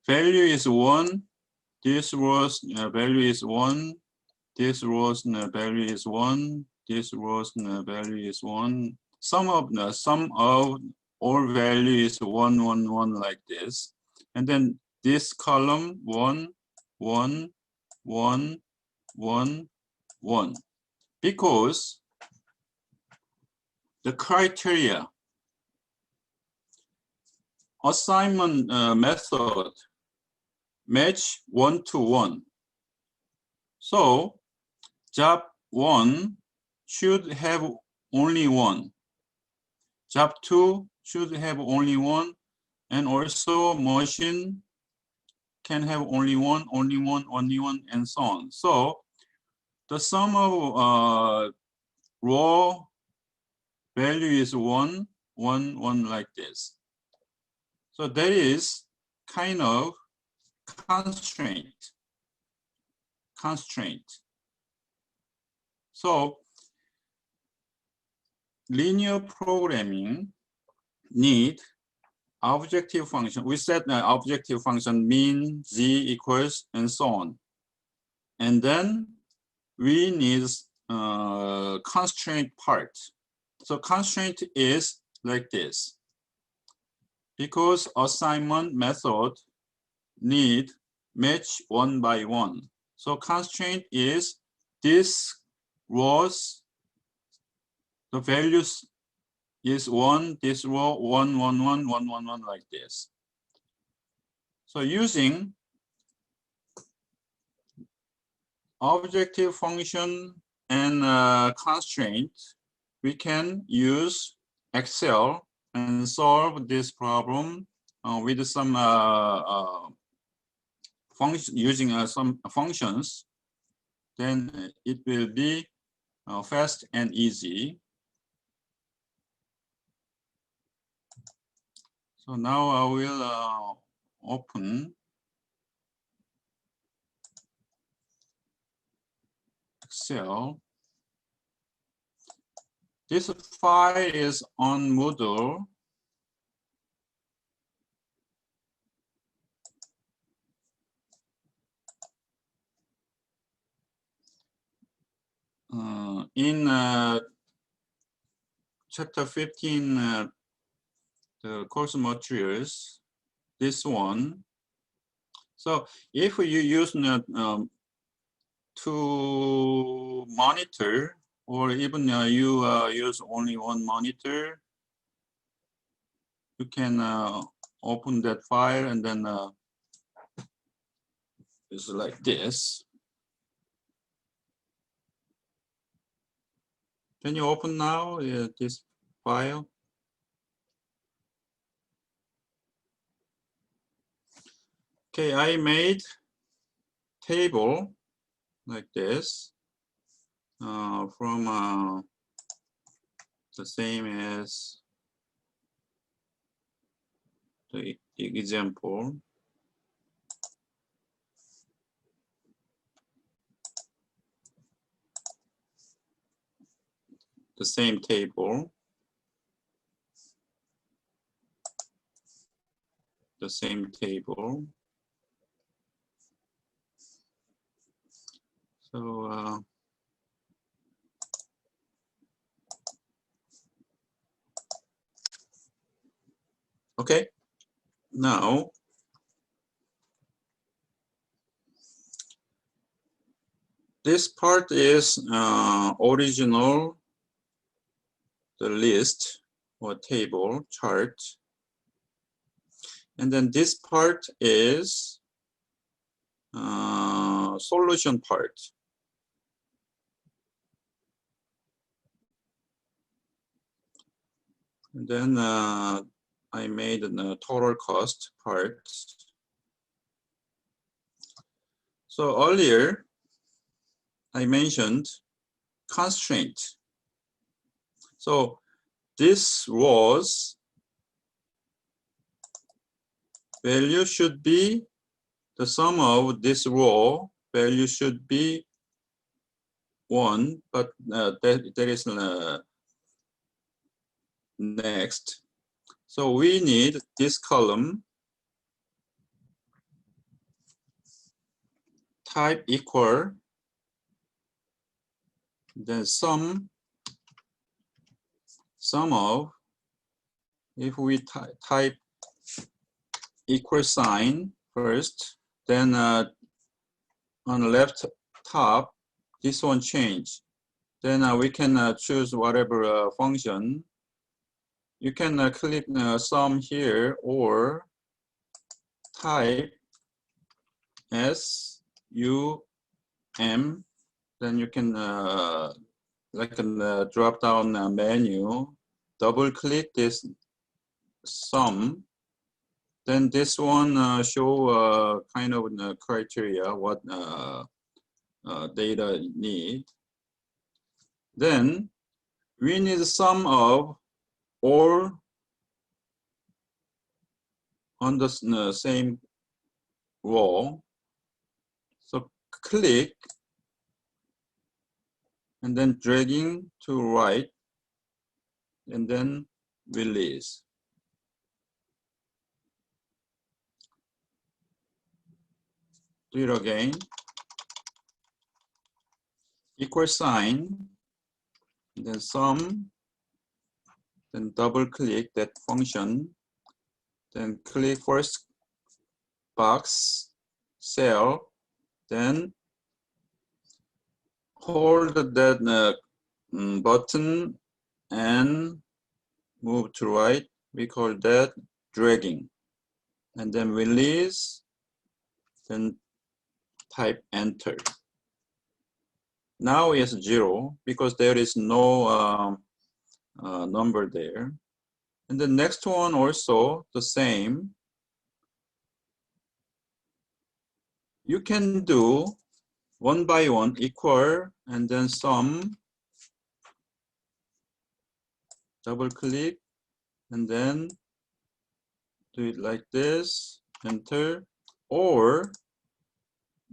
value is 1, this rows value is 1, this rows value is 1, this rows value is 1. Sum of all value is 1, 1, 1 like this. And then this column 1, 1, 1, 1, 1. Because the criteria assignment method match 1 to 1. So job 1 should have only 1. Job 2 should have only 1. And also machine can have only 1, only 1, only 1, and so on. So the sum of raw value is 1, 1, 1 like this. So that is kind of constraint. So linear programming need objective function. We set the objective function mean, z equals, and so on. And then we need constraint part. So constraint is like this. Because assignment method need match 1 by 1. So constraint is this rows, the values is 1, this row 1, 1, 1, 1, 1, 1 like this. So using objective function and constraint, we can use Excel and solve this problem with some function using some functions. Then it will be fast and easy. So now I will open Excel. This file is on Moodle. In chapter 15, the course materials, this one. So if you use to monitor, or even you use only one monitor, you can open that file and then it's like this. Can you open now this file? Okay, I made table like this from the same as the example. The same table. the same table. So okay, now this part is original, the list or table chart. And then this part is solution part. And then I made the total cost part. So earlier I mentioned constraint. So this was value should be the sum of this row value should be 1, but there is next. So we need this column type equal, then sum of, if we type equal sign first, then on the left top, this one change. Then we can choose whatever function. You can click sum here or type S, U, M. Then you can like a drop down menu, double click this sum. Then this one show kind of criteria what data need. Then we need sum of all on the same row. So click and then dragging to right and then release. Do it again. Equal sign, then sum, then double click that function, then click first box, cell, then hold that button and move to right. We call that dragging. And then release, then type enter. Now it's 0 because there is no number there. And the next one also the same. You can do one by one equal and then sum, double click, and then do it like this, enter, or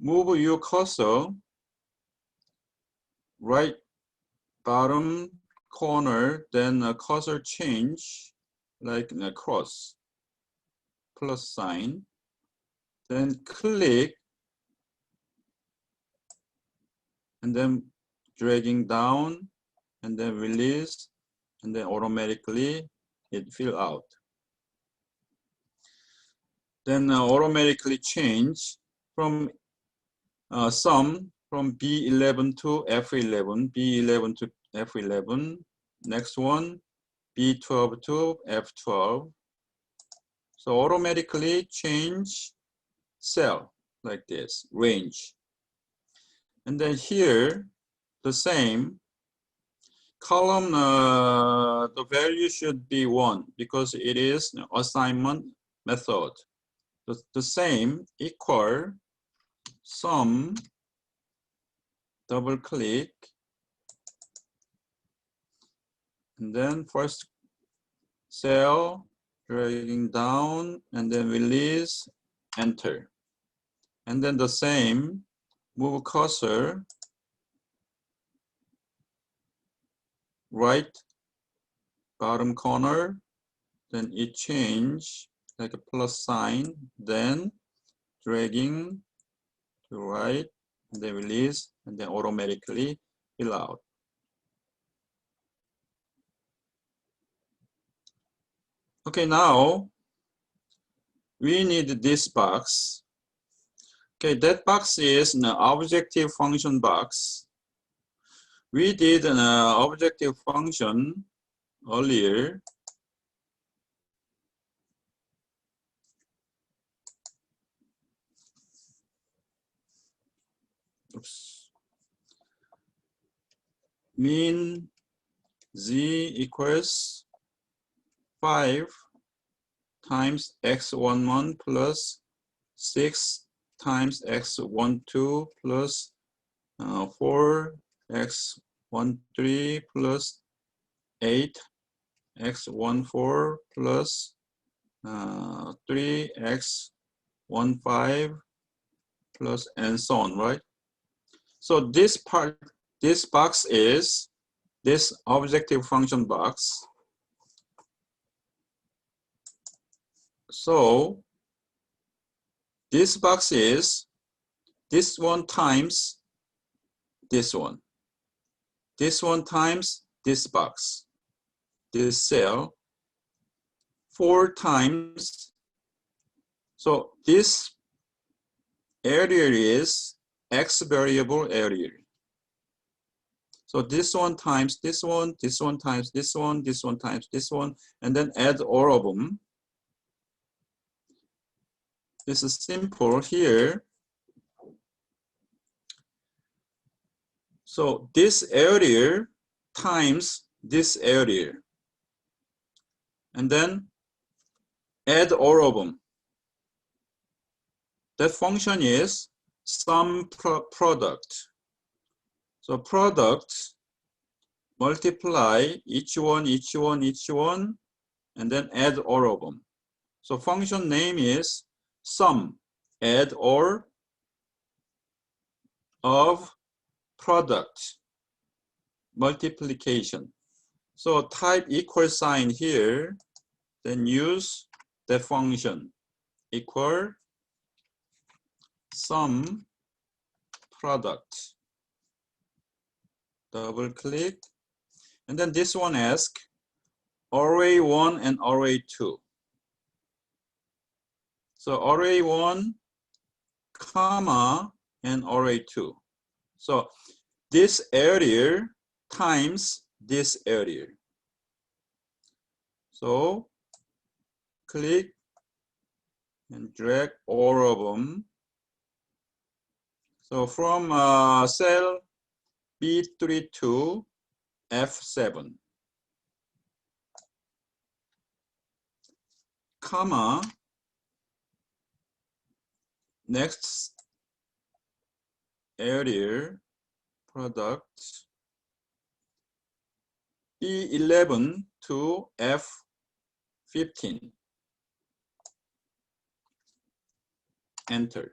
move your cursor right bottom corner, then a cursor change like a cross, plus sign, then click, and then dragging down, and then release, and then automatically it fill out. Then automatically change from sum from B11 to F11, B11 to F11, next one, B12 to F12. So automatically change cell like this, range. And then here, the same, column, the value should be 1 because it is assignment method. The same, equal, sum, double click, and then first cell, dragging down, and then release, enter. And then the same, move cursor, right bottom corner, then it change like a plus sign, then dragging to right, and then release, and then automatically fill out. Okay, now we need this box. Okay, that box is an objective function box. We did an objective function earlier. Oops. Mean z equals 5 times x11 plus 6 times x12 plus 4 x13 plus 8 x14 plus 3 x15 plus and so on, right? So this part, this box is this objective function box. So this box is this one times this one. This one times this box, this cell, 4 times. So this area is x variable area. So this one times this one times this one times this one, and then add all of them. This is simple here. So this area times this area, and then add all of them. That function is sum product. So product multiply each one, and then add all of them. So function name is sum, add all of product multiplication. So type equal sign here, then use the function equal sum product. Double click, and then this one asks array 1 and array 2. So array 1, comma, and array 2. So this area times this area. So click and drag all of them. So from cell B3 to F7, comma, next area product B11 to F15. Enter.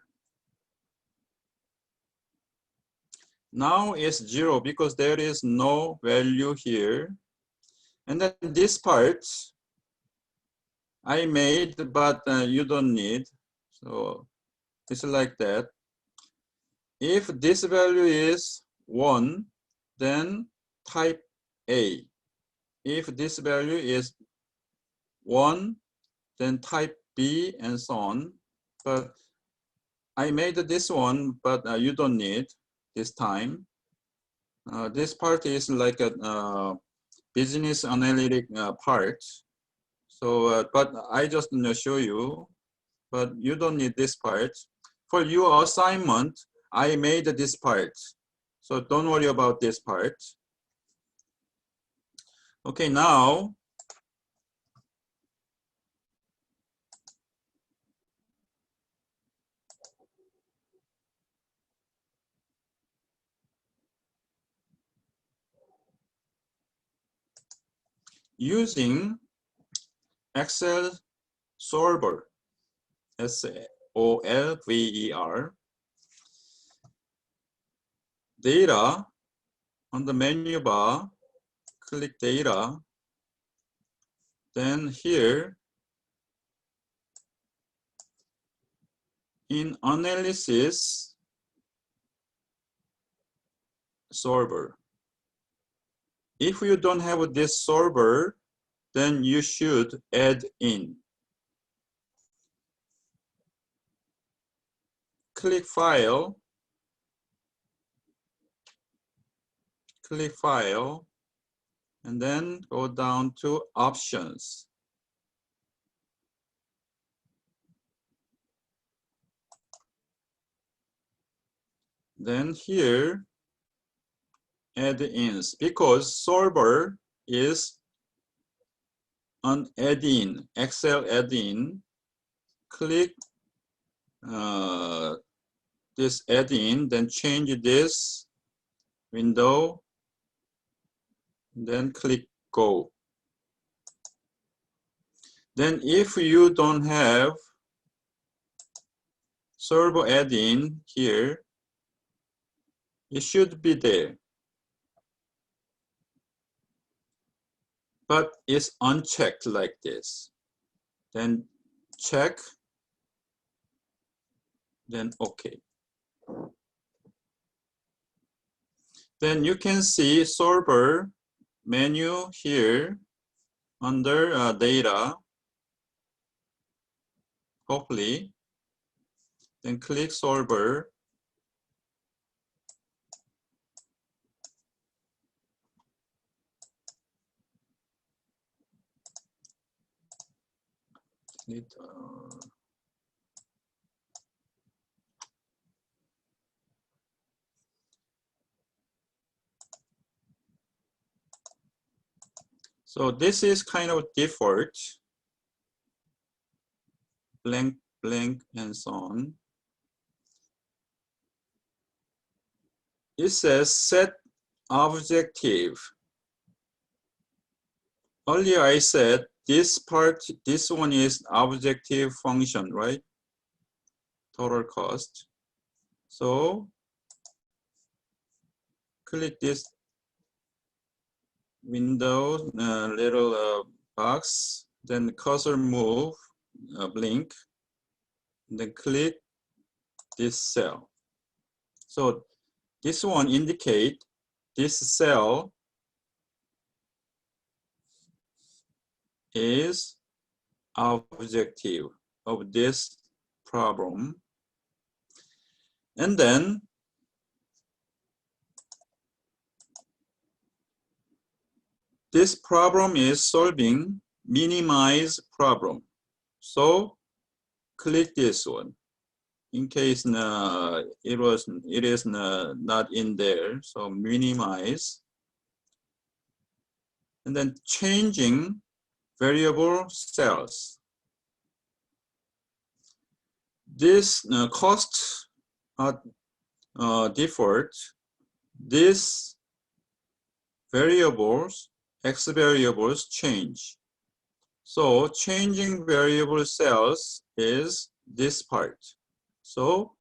Now it's 0 because there is no value here. And then this part I made, but you don't need. So it's like that. If this value is 1, then type A. If this value is 1, then type B, and so on. But I made this one, but you don't need this time. This part is like a business analytic part. So, but I just show you, but you don't need this part. For your assignment, I made this part. So don't worry about this part. Okay, now, using Excel Solver, SOLVER, data on the menu bar, click data, then here in analysis solver. If you don't have this solver, then you should add in. Click File, and then go down to Options. Then here, add-ins, because solver is an add-in, Excel add-in. Click this add-in, then change this window, then click Go. Then if you don't have solver add-in here, it should be there, but it's unchecked like this. Then check, then OK. Then you can see solver menu here under data, hopefully. Then click solver. So this is kind of default, blank, blank, and so on. It says set objective. Earlier I said this part, this one is objective function, right? Total cost. So click this window, little box, then cursor move, blink, then click this cell. So this one indicate this cell is objective of this problem. And then this problem is solving minimize problem. So click this one. In case it is not in there, so minimize. And then changing variable cells. This costs are default. This variables, X variables change. So changing variable cells is this part. So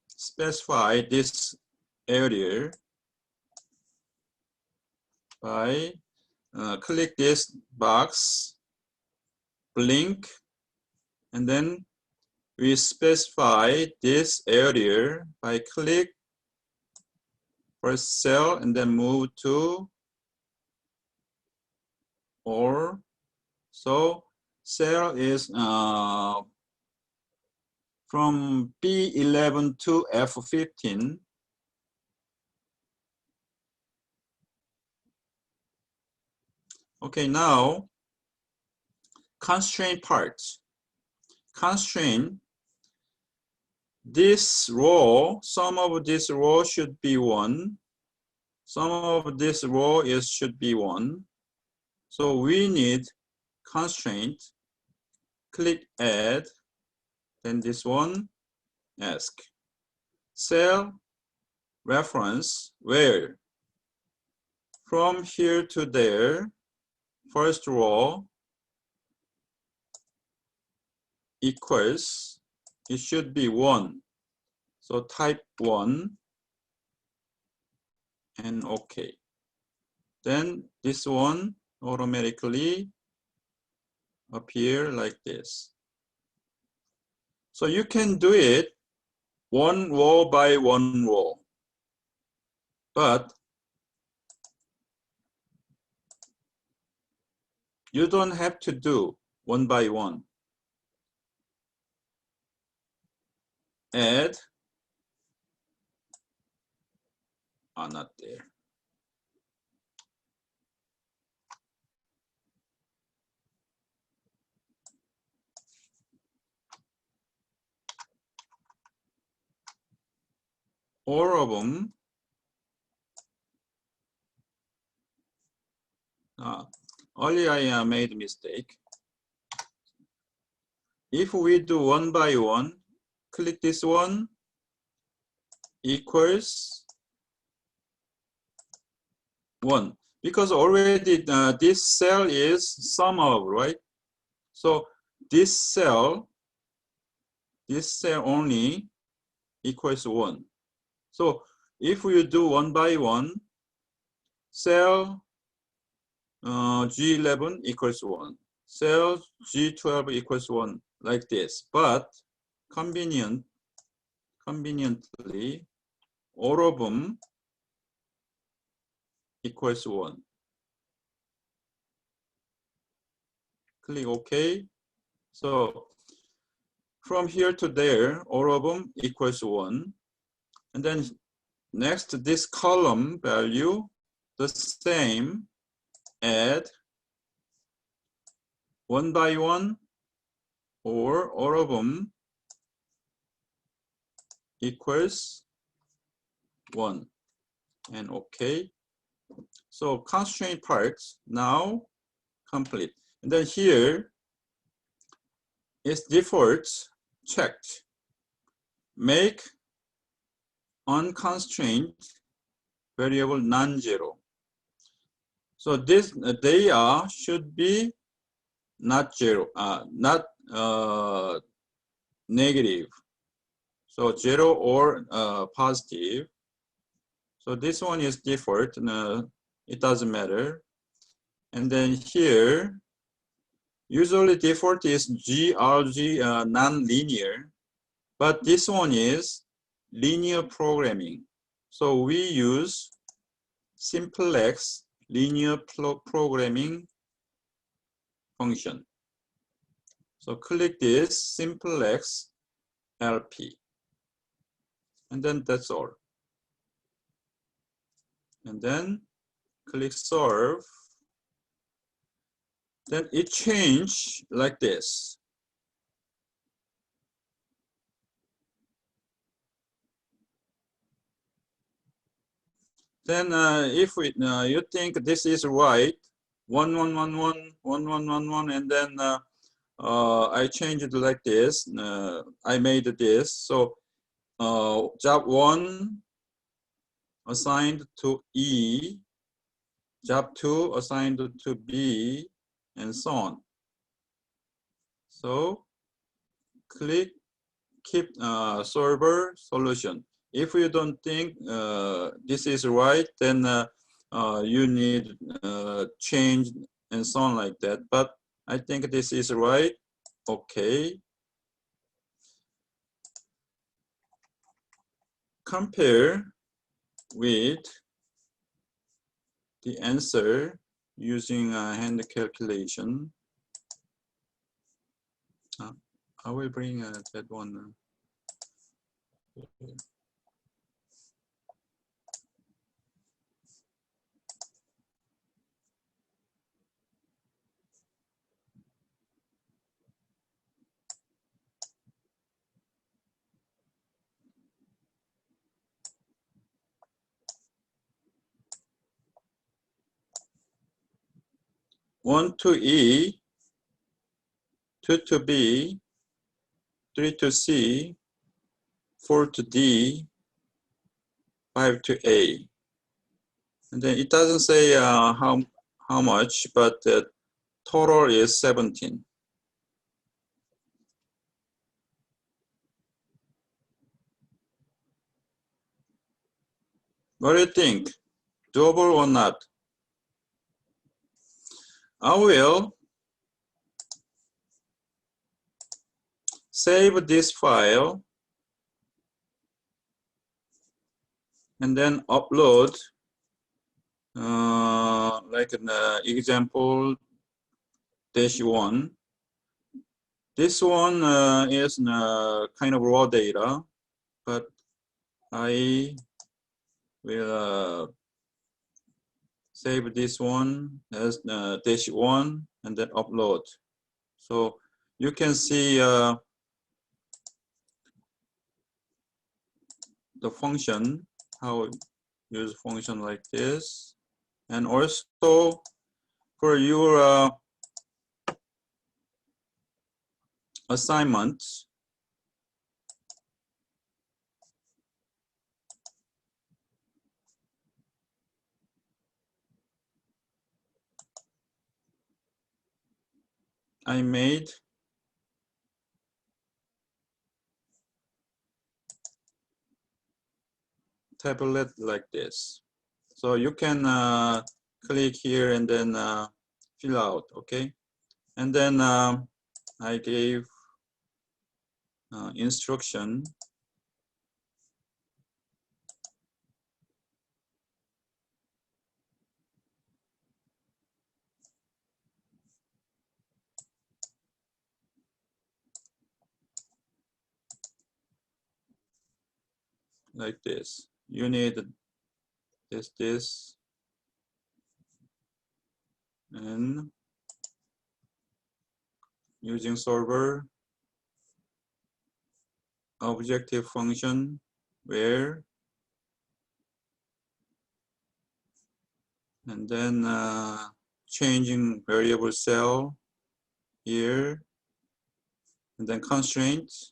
specify this area by click this box, blink, and then we specify this area by click first cell and then move to or. So cell is from B11 to F15. Okay, now constraint parts. Constraint, this row, some of this row should be 1. Some of this row should be 1. So we need constraint. Click add, then this one, ask. Cell reference, where? From here to there, first row equals, it should be 1. So type 1 and OK. Then this one, automatically appear like this. So you can do it one row by one row, but you don't have to do one by one. Add, not there. All of them. Earlier I made a mistake. If we do one by one, click this one, equals 1. Because already this cell is sum of, right? So this cell only equals 1. So if we do one by one, cell G11 equals 1. Cell G12 equals 1, like this. But conveniently, all of them equals 1. Click OK. So from here to there, all of them equals 1. And then next, this column value, the same, add one by one, or all of them equals 1, and OK. So constraint parts now complete. And then here is defaults checked. Make unconstrained variable non-zero. So this data should be not zero, not negative. So 0 or positive. So this one is default. It doesn't matter. And then here, usually default is GRG non-linear, but this one is linear programming. So we use simplex linear programming function. So click this simplex LP. And then that's all. And then click solve. Then it changed like this. Then if you think this is right, 1 1 1 1 1 1 1 1, and then I changed it like this. I made this. So job 1 assigned to E, job 2 assigned to B, and so on. So click keep solver solution. If you don't think this is right, then you need change and so on like that. But I think this is right. Okay. Compare with the answer using hand calculation. I will bring that one. 1 to E, 2 to B, 3 to C, 4 to D, 5 to A. And then it doesn't say how much, but the total is 17. What do you think? Doable or not? I will save this file and then upload like an example -1. This one is kind of raw data, but I will save this one as -1 and then upload. So you can see the function, how use function like this. And also for your assignments, I made tablet like this. So you can click here and then fill out, okay? And then I gave instruction like this. You need this, and using solver objective function where, and then changing variable cell here, and then constraints.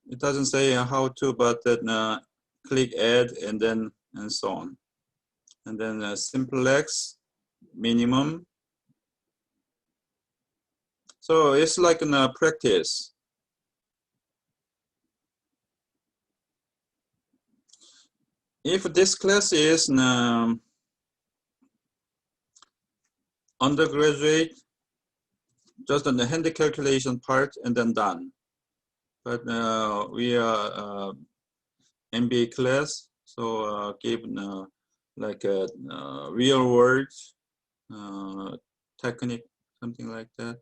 It doesn't say how to, but then click add and then and so on. And then simplex minimum. So it's like a practice. If this class is undergraduate, just on the handy calculation part and then done. But we are MBA class, so give like a real world technique, something like that.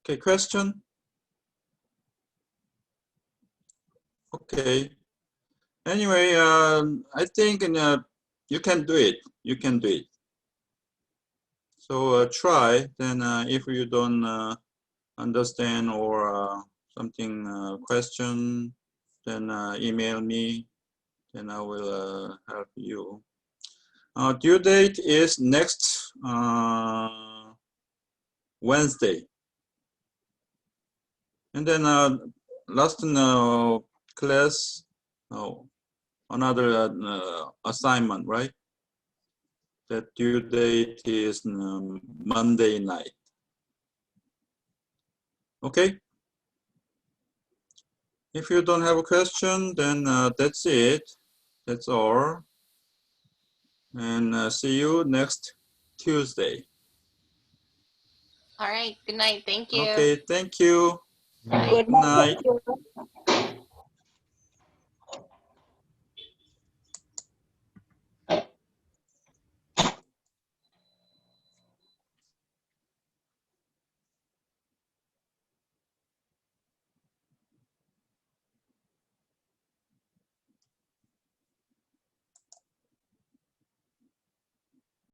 Okay, question? Okay. Anyway, I think you can do it. You can do it. So try. Then if you don't understand or something question, then email me. Then I will help you. Due date is next Wednesday. And then last class, another assignment, right? That due date is Monday night. Okay. If you don't have a question, then that's it. That's all. And see you next Tuesday. All right. Good night. Thank you. Okay, thank you. Bye. Good Good night. night.